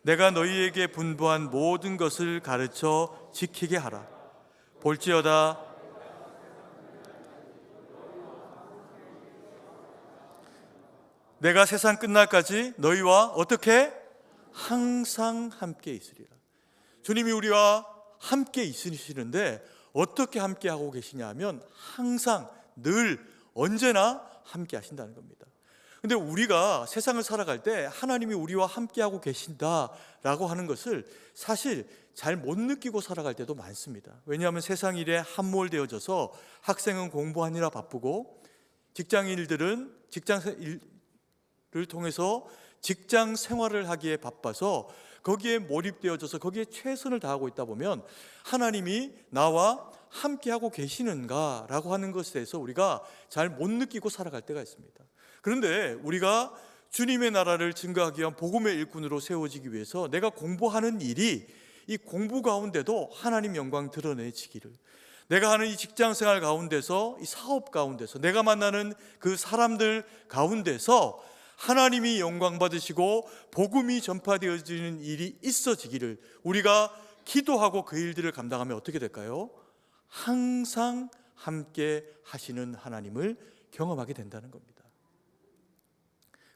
Speaker 3: 내가 너희에게 분부한 모든 것을 가르쳐 지키게 하라. 볼지어다 내가 세상 끝날까지 너희와 어떻게? 항상 함께 있으리라. 주님이 우리와 함께 있으시는데 어떻게 함께 하고 계시냐 하면 항상, 늘, 언제나 함께 하신다는 겁니다. 근데 우리가 세상을 살아갈 때 하나님이 우리와 함께하고 계신다라고 하는 것을 사실 잘 못 느끼고 살아갈 때도 많습니다. 왜냐하면 세상 일에 함몰되어져서 학생은 공부하느라 바쁘고 직장인들은 직장 일을 통해서 직장 생활을 하기에 바빠서 거기에 몰입되어져서 거기에 최선을 다하고 있다 보면 하나님이 나와 함께하고 계시는가라고 하는 것에 대해서 우리가 잘 못 느끼고 살아갈 때가 있습니다. 그런데 우리가 주님의 나라를 증거하기 위한 복음의 일꾼으로 세워지기 위해서 내가 공부하는 일이 이 공부 가운데도 하나님 영광 드러내지기를, 내가 하는 이 직장생활 가운데서, 이 사업 가운데서, 내가 만나는 그 사람들 가운데서 하나님이 영광 받으시고 복음이 전파되어지는 일이 있어지기를 우리가 기도하고 그 일들을 감당하면 어떻게 될까요? 항상 함께 하시는 하나님을 경험하게 된다는 겁니다.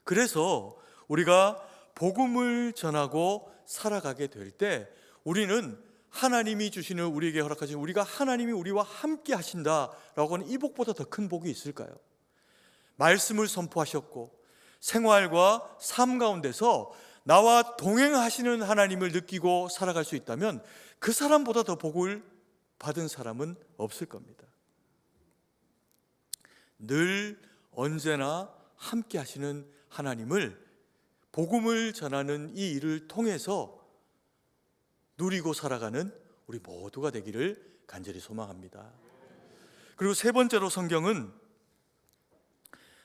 Speaker 3: 그래서 우리가 복음을 전하고 살아가게 될 때 우리는 하나님이 주시는, 우리에게 허락하신, 우리가 하나님이 우리와 함께 하신다라고 하는 이 복보다 더 큰 복이 있을까요? 말씀을 선포하셨고 생활과 삶 가운데서 나와 동행하시는 하나님을 느끼고 살아갈 수 있다면 그 사람보다 더 복을 받은 사람은 없을 겁니다. 늘 언제나 함께 하시는 하나님을, 복음을 전하는 이 일을 통해서 누리고 살아가는 우리 모두가 되기를 간절히 소망합니다. 그리고 세 번째로 성경은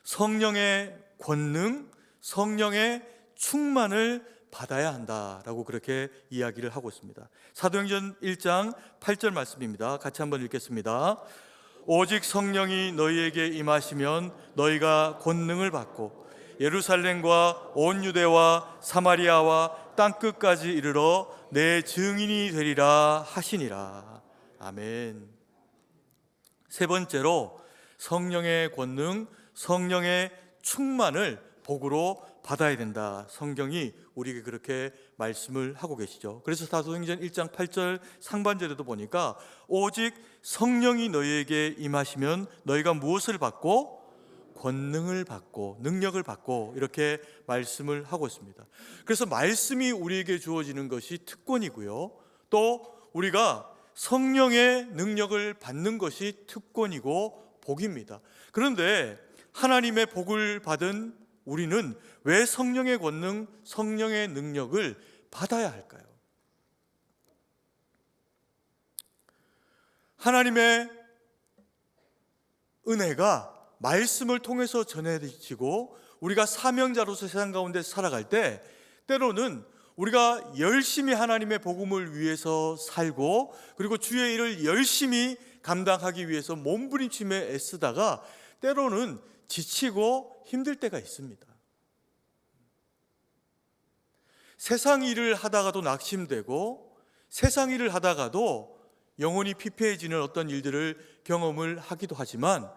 Speaker 3: 성령의 권능, 성령의 충만을 받아야 한다라고 그렇게 이야기를 하고 있습니다. 사도행전 1장 8절 말씀입니다. 같이 한번 읽겠습니다. 오직 성령이 너희에게 임하시면 너희가 권능을 받고 예루살렘과 온 유대와 사마리아와 땅끝까지 이르러 내 증인이 되리라 하시니라. 아멘. 세 번째로 성령의 권능, 성령의 충만을 복으로 받아야 된다. 성경이 우리에게 그렇게 말씀을 하고 계시죠. 그래서 사도행전 1장 8절 상반절에도 보니까 오직 성령이 너희에게 임하시면 너희가 무엇을 받고? 권능을 받고 능력을 받고 이렇게 말씀을 하고 있습니다. 그래서 말씀이 우리에게 주어지는 것이 특권이고요, 또 우리가 성령의 능력을 받는 것이 특권이고 복입니다. 그런데 하나님의 복을 받은 우리는 왜 성령의 권능, 성령의 능력을 받아야 할까요? 하나님의 은혜가 말씀을 통해서 전해지고 우리가 사명자로서 세상 가운데 살아갈 때 때로는 우리가 열심히 하나님의 복음을 위해서 살고 그리고 주의 일을 열심히 감당하기 위해서 몸부림치며 애쓰다가 때로는 지치고 힘들 때가 있습니다. 세상 일을 하다가도 낙심되고 세상 일을 하다가도 영혼이 피폐해지는 어떤 일들을 경험을 하기도 하지만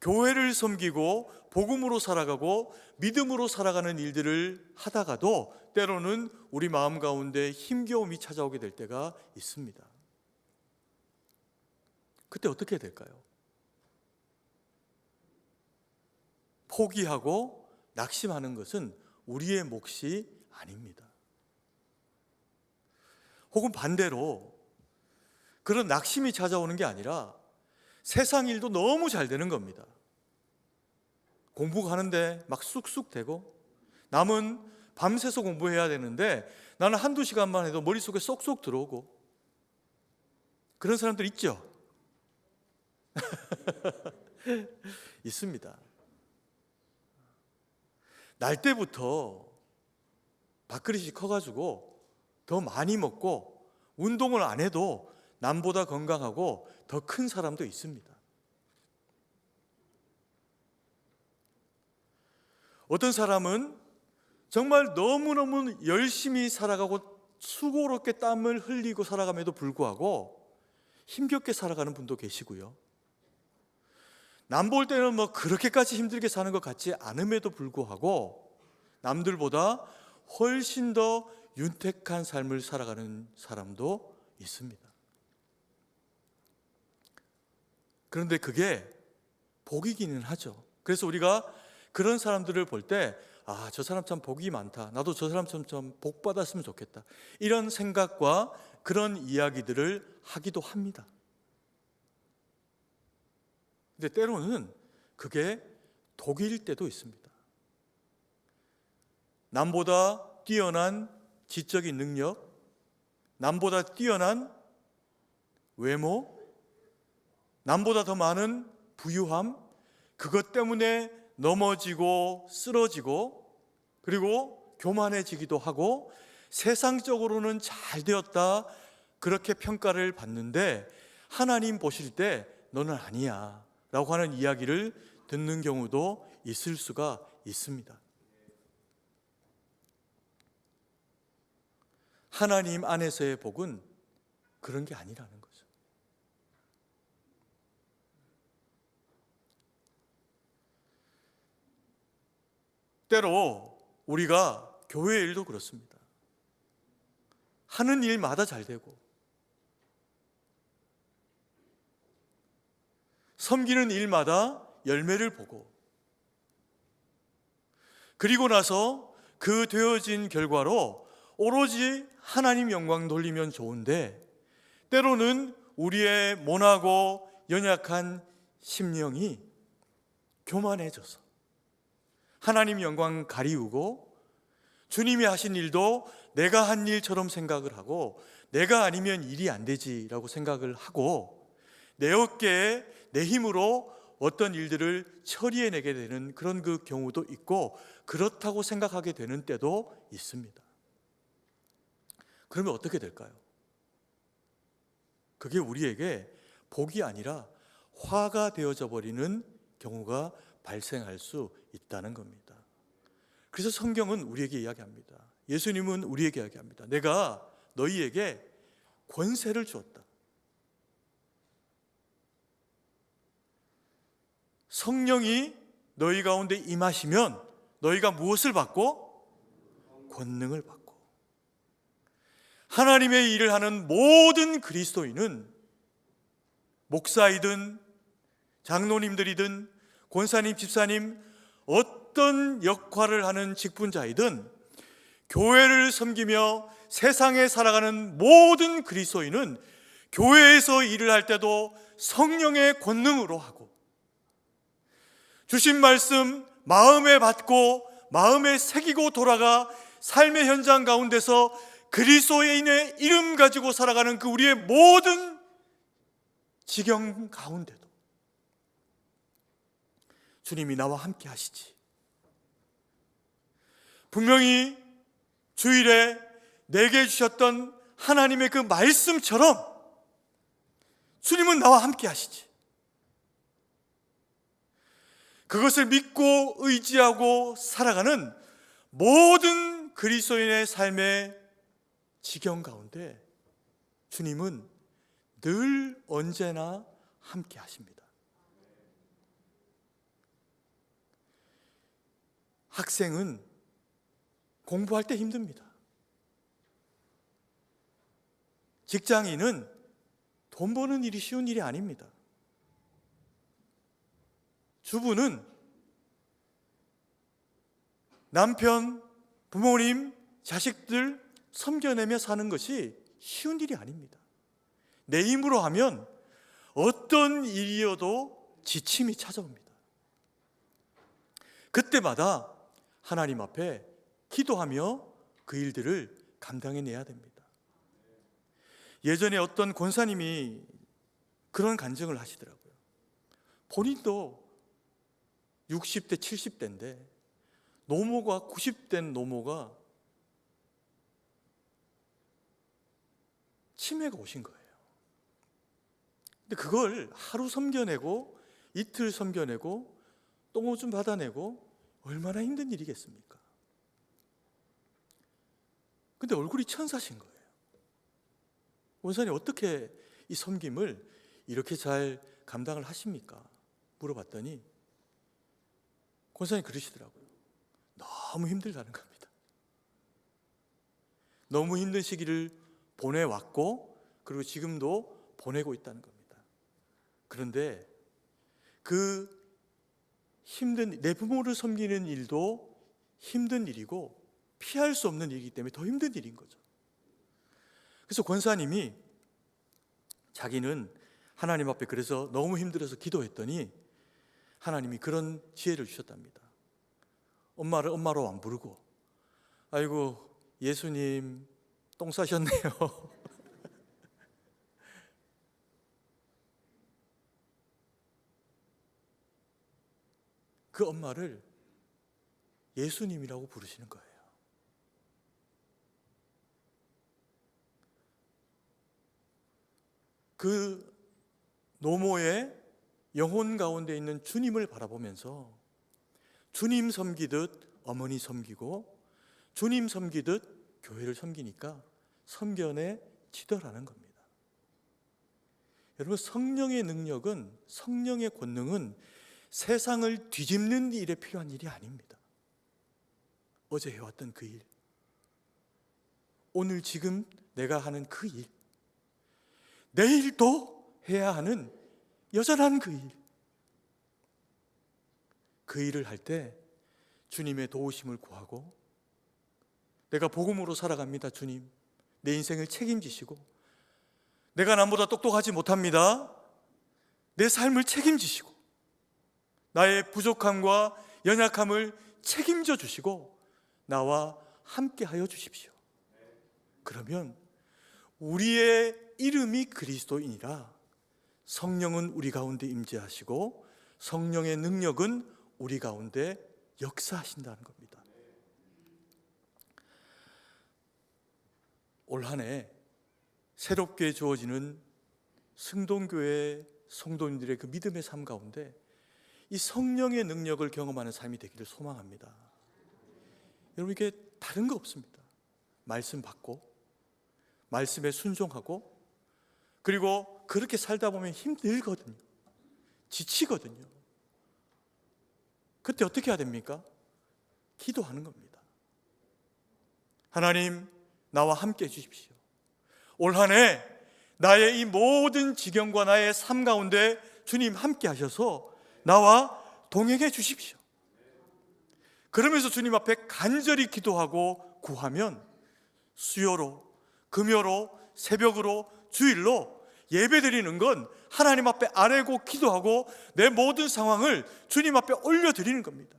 Speaker 3: 교회를 섬기고 복음으로 살아가고 믿음으로 살아가는 일들을 하다가도 때로는 우리 마음 가운데 힘겨움이 찾아오게 될 때가 있습니다. 그때 어떻게 될까요? 포기하고 낙심하는 것은 우리의 몫이 아닙니다. 혹은 반대로 그런 낙심이 찾아오는 게 아니라 세상 일도 너무 잘 되는 겁니다. 공부하는데 막 쑥쑥 되고 남은 밤새서 공부해야 되는데 나는 한두 시간만 해도 머릿속에 쏙쏙 들어오고 그런 사람들 있죠? 있습니다. 날 때부터 밥그릇이 커가지고 더 많이 먹고 운동을 안 해도 남보다 건강하고 더 큰 사람도 있습니다. 어떤 사람은 정말 너무너무 열심히 살아가고 수고롭게 땀을 흘리고 살아감에도 불구하고 힘겹게 살아가는 분도 계시고요. 남 볼 때는 뭐 그렇게까지 힘들게 사는 것 같지 않음에도 불구하고 남들보다 훨씬 더 윤택한 삶을 살아가는 사람도 있습니다. 그런데 그게 복이기는 하죠. 그래서 우리가 그런 사람들을 볼 때 아, 저 사람 참 복이 많다. 나도 저 사람처럼 좀 복 받았으면 좋겠다. 이런 생각과 그런 이야기들을 하기도 합니다. 근데 때로는 그게 독일 때도 있습니다. 남보다 뛰어난 지적인 능력, 남보다 뛰어난 외모, 남보다 더 많은 부유함, 그것 때문에 넘어지고 쓰러지고 그리고 교만해지기도 하고 세상적으로는 잘 되었다 그렇게 평가를 받는데 하나님 보실 때 너는 아니야 라고 하는 이야기를 듣는 경우도 있을 수가 있습니다. 하나님 안에서의 복은 그런 게 아니라는 거죠. 때로 우리가 교회 일도 그렇습니다. 하는 일마다 잘 되고 섬기는 일마다 열매를 보고 그리고 나서 그 되어진 결과로 오로지 하나님 영광 돌리면 좋은데 때로는 우리의 모나고 연약한 심령이 교만해져서 하나님 영광 가리우고 주님이 하신 일도 내가 한 일처럼 생각을 하고 내가 아니면 일이 안 되지라고 생각을 하고 내 어깨에 내 힘으로 어떤 일들을 처리해내게 되는 그런 그 경우도 있고 그렇다고 생각하게 되는 때도 있습니다. 그러면 어떻게 될까요? 그게 우리에게 복이 아니라 화가 되어져 버리는 경우가 발생할 수 있다는 겁니다. 그래서 성경은 우리에게 이야기합니다. 예수님은 우리에게 이야기합니다. 내가 너희에게 권세를 주었다. 성령이 너희 가운데 임하시면 너희가 무엇을 받고? 권능을 받고. 하나님의 일을 하는 모든 그리스도인은 목사이든 장로님들이든 권사님, 집사님 어떤 역할을 하는 직분자이든 교회를 섬기며 세상에 살아가는 모든 그리스도인은 교회에서 일을 할 때도 성령의 권능으로 하고 주신 말씀 마음에 받고 마음에 새기고 돌아가 삶의 현장 가운데서 그리스도인의 이름 가지고 살아가는 그 우리의 모든 지경 가운데도 주님이 나와 함께 하시지. 분명히 주일에 내게 주셨던 하나님의 그 말씀처럼 주님은 나와 함께 하시지. 그것을 믿고 의지하고 살아가는 모든 그리스도인의 삶의 지경 가운데 주님은 늘 언제나 함께 하십니다. 학생은 공부할 때 힘듭니다. 직장인은 돈 버는 일이 쉬운 일이 아닙니다. 주부는 남편, 부모님, 자식들 섬겨내며 사는 것이 쉬운 일이 아닙니다. 내 힘으로 하면 어떤 일이어도 지침이 찾아옵니다. 그때마다 하나님 앞에 기도하며 그 일들을 감당해내야 됩니다. 예전에 어떤 권사님이 그런 간증을 하시더라고요. 본인도 60대, 70대인데 노모가 90된 노모가 치매가 오신 거예요. 근데 그걸 하루 섬겨내고 이틀 섬겨내고 똥오줌 받아내고 얼마나 힘든 일이겠습니까? 근데 얼굴이 천사신 거예요. 원사님 어떻게 이 섬김을 이렇게 잘 감당을 하십니까? 물어봤더니 권사님 그러시더라고요. 너무 힘들다는 겁니다. 너무 힘든 시기를 보내왔고 그리고 지금도 보내고 있다는 겁니다. 그런데 그 힘든 내 부모를 섬기는 일도 힘든 일이고 피할 수 없는 일이기 때문에 더 힘든 일인 거죠. 그래서 권사님이 자기는 하나님 앞에 그래서 너무 힘들어서 기도했더니 하나님이 그런 지혜를 주셨답니다. 엄마를 엄마로 안 부르고 아이고 예수님 똥 싸셨네요. 그 엄마를 예수님이라고 부르시는 거예요. 그 노모의 영혼 가운데 있는 주님을 바라보면서 주님 섬기듯 어머니 섬기고 주님 섬기듯 교회를 섬기니까 성견에 치더라는 겁니다. 여러분, 성령의 능력은, 성령의 권능은 세상을 뒤집는 일에 필요한 일이 아닙니다. 어제 해왔던 그 일, 오늘 지금 내가 하는 그 일, 내일도 해야 하는 여전한 그 일, 그 일을 할 때 주님의 도우심을 구하고 내가 복음으로 살아갑니다. 주님, 내 인생을 책임지시고 내가 남보다 똑똑하지 못합니다. 내 삶을 책임지시고 나의 부족함과 연약함을 책임져 주시고 나와 함께 하여 주십시오. 그러면 우리의 이름이 그리스도인이라 성령은 우리 가운데 임재하시고 성령의 능력은 우리 가운데 역사하신다는 겁니다. 올 한 해 새롭게 주어지는 승동교회 성도님들의 그 믿음의 삶 가운데 이 성령의 능력을 경험하는 삶이 되기를 소망합니다. 여러분, 이게 다른 거 없습니다. 말씀 받고 말씀에 순종하고, 그리고 그렇게 살다 보면 힘들거든요. 지치거든요. 그때 어떻게 해야 됩니까? 기도하는 겁니다. 하나님, 나와 함께 해주십시오. 올 한 해 나의 이 모든 지경과 나의 삶 가운데 주님 함께 하셔서 나와 동행해 주십시오. 그러면서 주님 앞에 간절히 기도하고 구하면 수요로, 금요로, 새벽으로, 주일로 예배드리는 건 하나님 앞에 아뢰고 기도하고 내 모든 상황을 주님 앞에 올려드리는 겁니다.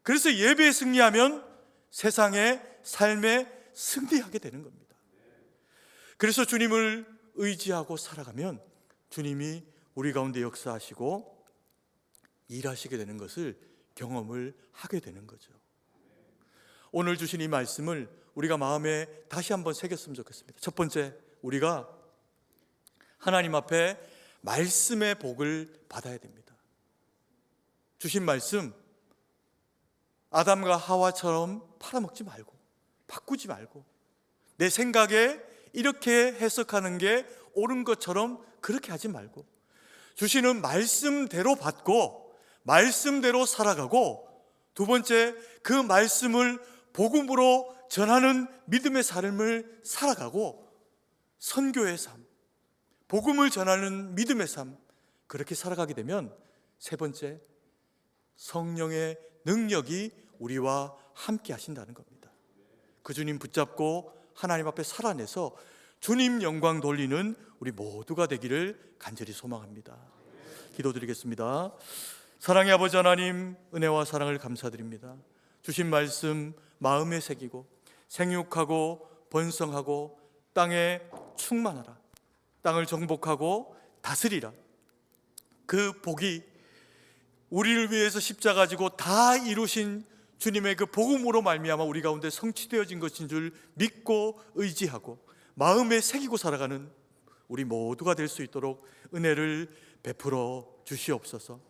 Speaker 3: 그래서 예배에 승리하면 세상의 삶에 승리하게 되는 겁니다. 그래서 주님을 의지하고 살아가면 주님이 우리 가운데 역사하시고 일하시게 되는 것을 경험을 하게 되는 거죠. 오늘 주신 이 말씀을 우리가 마음에 다시 한번 새겼으면 좋겠습니다. 첫 번째, 우리가 하나님 앞에 말씀의 복을 받아야 됩니다. 주신 말씀, 아담과 하와처럼 팔아먹지 말고 바꾸지 말고 내 생각에 이렇게 해석하는 게 옳은 것처럼 그렇게 하지 말고 주시는 말씀대로 받고 말씀대로 살아가고, 두 번째, 그 말씀을 복음으로 전하는 믿음의 삶을 살아가고 선교의 삶, 복음을 전하는 믿음의 삶, 그렇게 살아가게 되면 세 번째, 성령의 능력이 우리와 함께 하신다는 겁니다. 그 주님 붙잡고 하나님 앞에 살아내서 주님 영광 돌리는 우리 모두가 되기를 간절히 소망합니다. 기도드리겠습니다. 사랑의 아버지 하나님, 은혜와 사랑을 감사드립니다. 주신 말씀 마음에 새기고 생육하고 번성하고 땅에 충만하라, 땅을 정복하고 다스리라, 그 복이 우리를 위해서 십자가 지고 다 이루신 주님의 그 복음으로 말미암아 우리 가운데 성취되어진 것인 줄 믿고 의지하고 마음에 새기고 살아가는 우리 모두가 될 수 있도록 은혜를 베풀어 주시옵소서.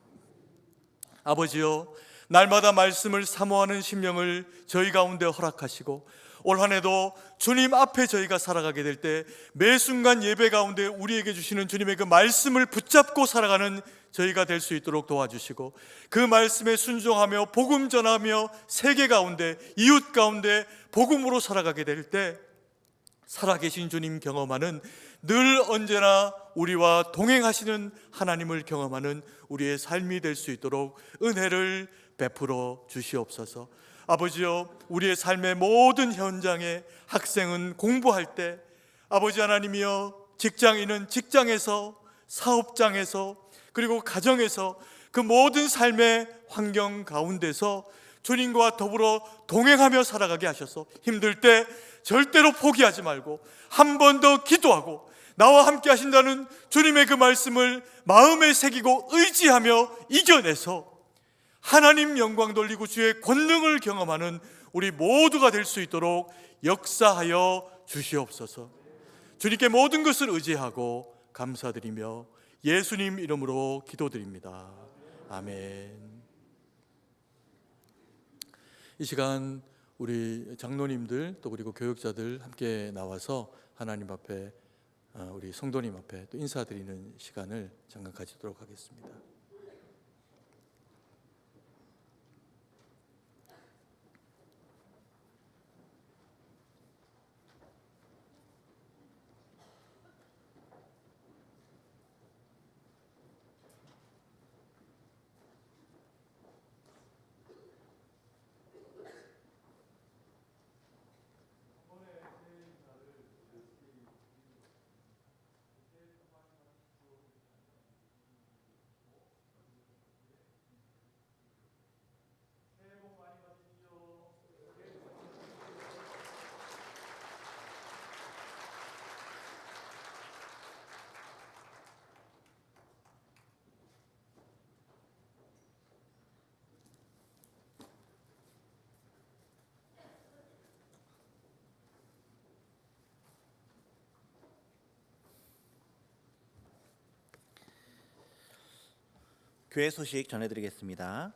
Speaker 3: 아버지여, 날마다 말씀을 사모하는 심령을 저희 가운데 허락하시고 올 한 해도 주님 앞에 저희가 살아가게 될 때 매 순간 예배 가운데 우리에게 주시는 주님의 그 말씀을 붙잡고 살아가는 저희가 될 수 있도록 도와주시고, 그 말씀에 순종하며 복음 전하며 세계 가운데 이웃 가운데 복음으로 살아가게 될 때 살아계신 주님 경험하는, 늘 언제나 우리와 동행하시는 하나님을 경험하는 우리의 삶이 될 수 있도록 은혜를 베풀어 주시옵소서. 아버지여, 우리의 삶의 모든 현장에, 학생은 공부할 때, 아버지 하나님이여, 직장인은 직장에서, 사업장에서, 그리고 가정에서, 그 모든 삶의 환경 가운데서 주님과 더불어 동행하며 살아가게 하셔서 힘들 때 절대로 포기하지 말고 한 번 더 기도하고 나와 함께 하신다는 주님의 그 말씀을 마음에 새기고 의지하며 이겨내서 하나님 영광 돌리고 주의 권능을 경험하는 우리 모두가 될 수 있도록 역사하여 주시옵소서. 주님께 모든 것을 의지하고 감사드리며 예수님 이름으로 기도드립니다. 아멘. 이 시간 우리 장로님들 또 그리고 교육자들 함께 나와서 하나님 앞에 우리 성도님 앞에 또 인사드리는 시간을 잠깐 가지도록 하겠습니다.
Speaker 1: 교회 소식 전해드리겠습니다.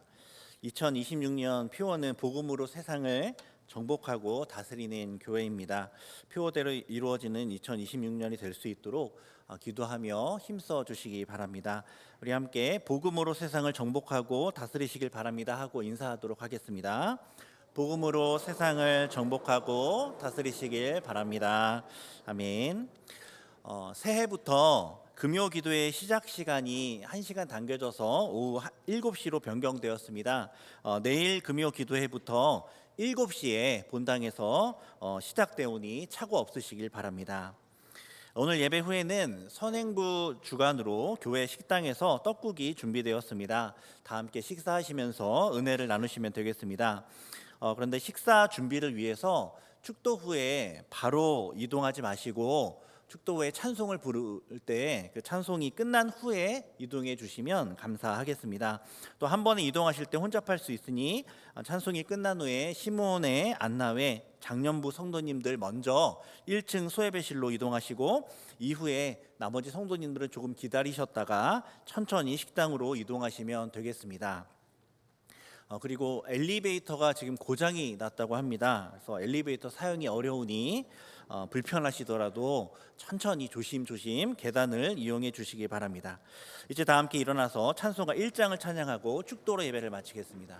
Speaker 1: 2026년 표어는 복음으로 세상을 정복하고 다스리는 교회입니다. 표어대로 이루어지는 2026년이 될 수 있도록 기도하며 힘써 주시기 바랍니다. 우리 함께 복음으로 세상을 정복하고 다스리시길 바랍니다 하고 인사하도록 하겠습니다. 복음으로 세상을 정복하고 다스리시길 바랍니다. 아멘. 새해부터 금요 기도의 시작 시간이 1시간 당겨져서 오후 7시로 변경되었습니다. 내일 금요 기도회부터 7시에 본당에서 시작되오니 착오 없으시길 바랍니다. 오늘 예배 후에는 선행부 주관으로 교회 식당에서 떡국이 준비되었습니다. 다 함께 식사하시면서 은혜를 나누시면 되겠습니다. 그런데 식사 준비를 위해서 축도 후에 바로 이동하지 마시고 축도 후에 찬송을 부를 때 그 찬송이 끝난 후에 이동해 주시면 감사하겠습니다. 또 한 번에 이동하실 때 혼잡할 수 있으니 찬송이 끝난 후에 시몬의 안나회 장년부 성도님들 먼저 1층 소예배실로 이동하시고 이후에 나머지 성도님들은 조금 기다리셨다가 천천히 식당으로 이동하시면 되겠습니다. 그리고 엘리베이터가 지금 고장이 났다고 합니다. 그래서 엘리베이터 사용이 어려우니 불편하시더라도 천천히 조심조심 계단을 이용해 주시기 바랍니다. 이제 다 함께 일어나서 찬송가 1장을 찬양하고 축도로 예배를 마치겠습니다.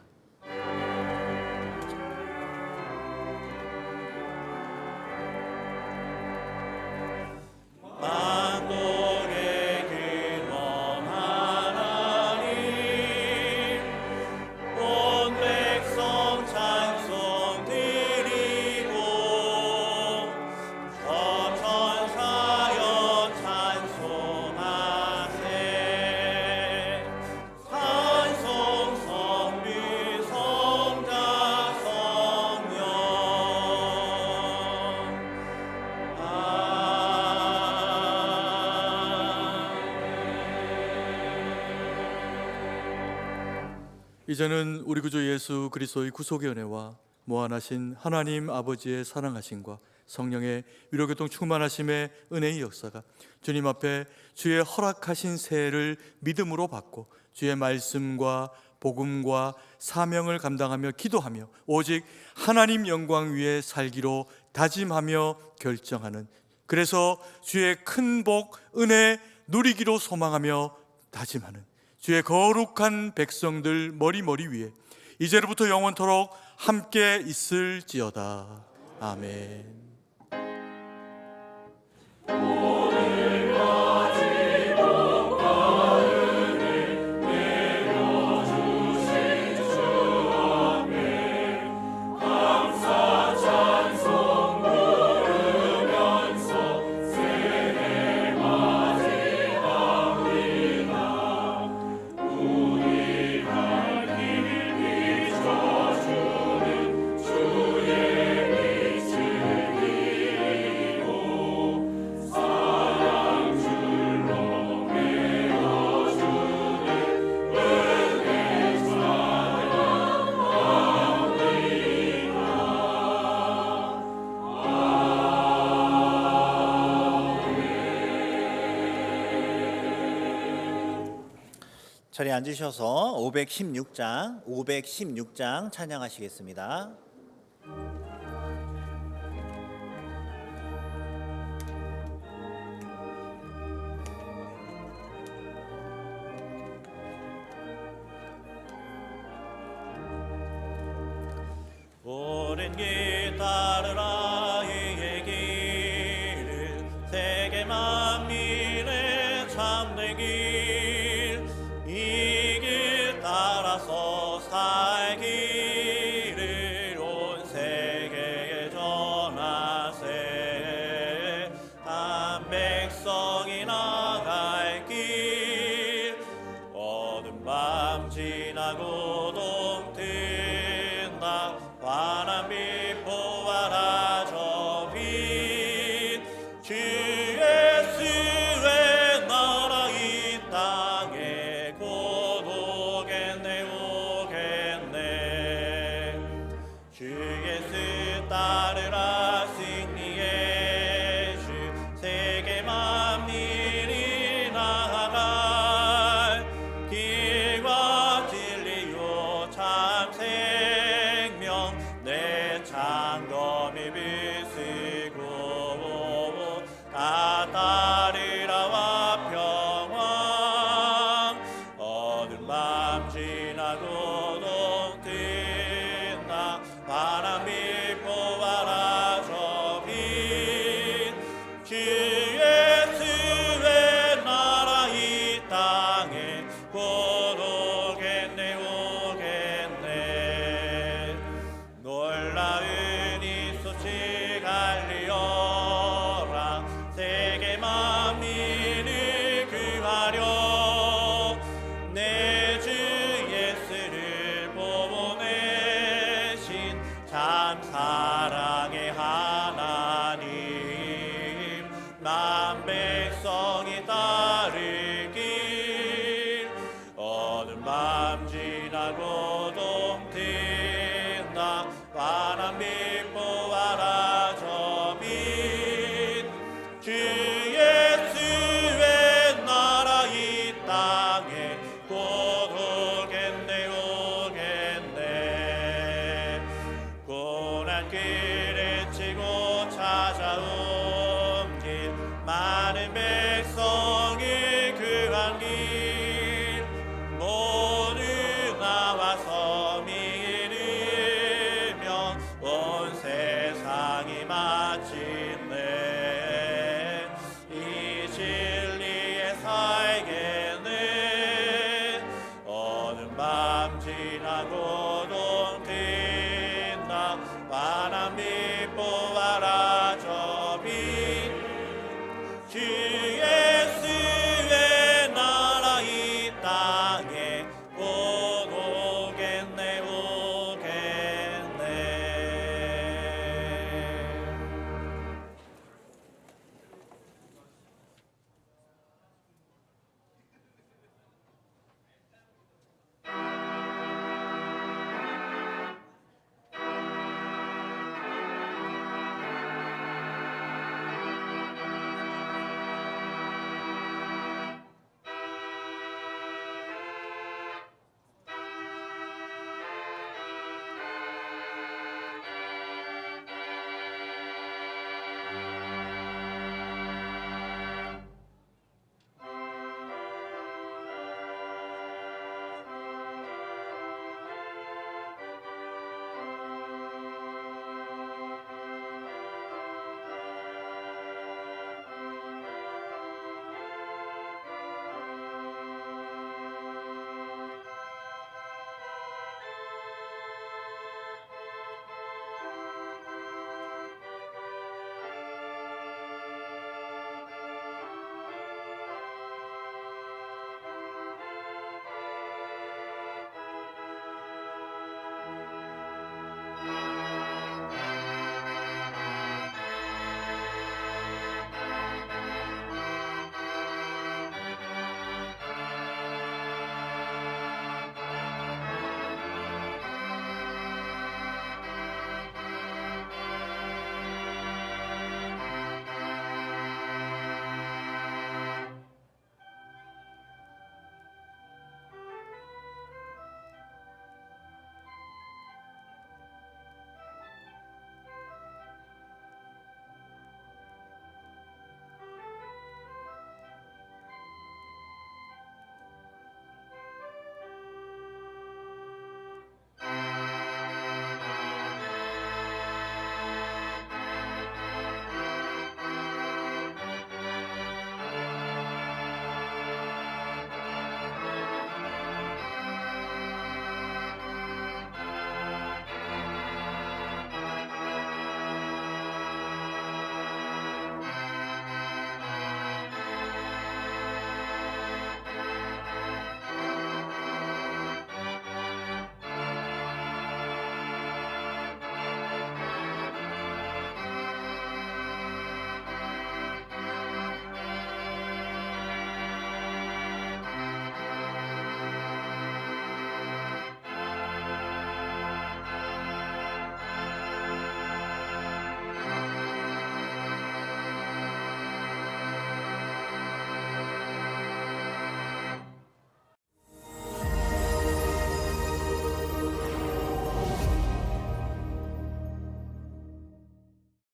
Speaker 3: 이제는 우리 구주 예수 그리스도의 구속의 은혜와 무한하신 하나님 아버지의 사랑하심과 성령의 위로교통 충만하심의 은혜의 역사가 주님 앞에 주의 허락하신 새해를 믿음으로 받고 주의 말씀과 복음과 사명을 감당하며 기도하며 오직 하나님 영광 위에 살기로 다짐하며 결정하는, 그래서 주의 큰 복 은혜 누리기로 소망하며 다짐하는 주의 거룩한 백성들 머리 위에 이제로부터 영원토록 함께 있을지어다. 아멘.
Speaker 4: 우리 갈 길 비춰주
Speaker 1: 자리에 앉으셔서 516장 찬양하시겠습니다. 오랜 길 따르라 이의 길을 세계 만민의 참된 길, 이 길 따라서 살기를 온 세계에 전하세. 한 백성이 나갈 길, 어두운 밤 지나고 동튼다 환한 빛 보아라 저 빛. 주 예수의 나라 이 땅에 곧 오겠네 오겠네. 주 예수 따르라 승리의 주, 세계 만민이 나아갈 길과 진리요 참 생명, 내 창검이 비스고 다 따르라와 평강. 어두운 밤 지나고 동튼다 환한 빛 보아라 저 빛. 주 예수의 나라 이 땅에 곧 오겠네 오겠네. 놀라운 이 소식 알리어라 세계 만민을 구하려. 내 주 예수를 보내신 참 사랑의 하나님, 만 백성이 따를 길. 어두운 밤 지나고 동튼다 환한 빛 보아라 저 빛. 주 예수의 나라 이 땅에 곧 오겠네 오겠네. 고난 길을 치고 찾아온 길, 많은 백성이 구한 길, 모두 나와서 믿으면 온 세상이 마침내 이 진리에 살겠네. 어두운 밤 지나고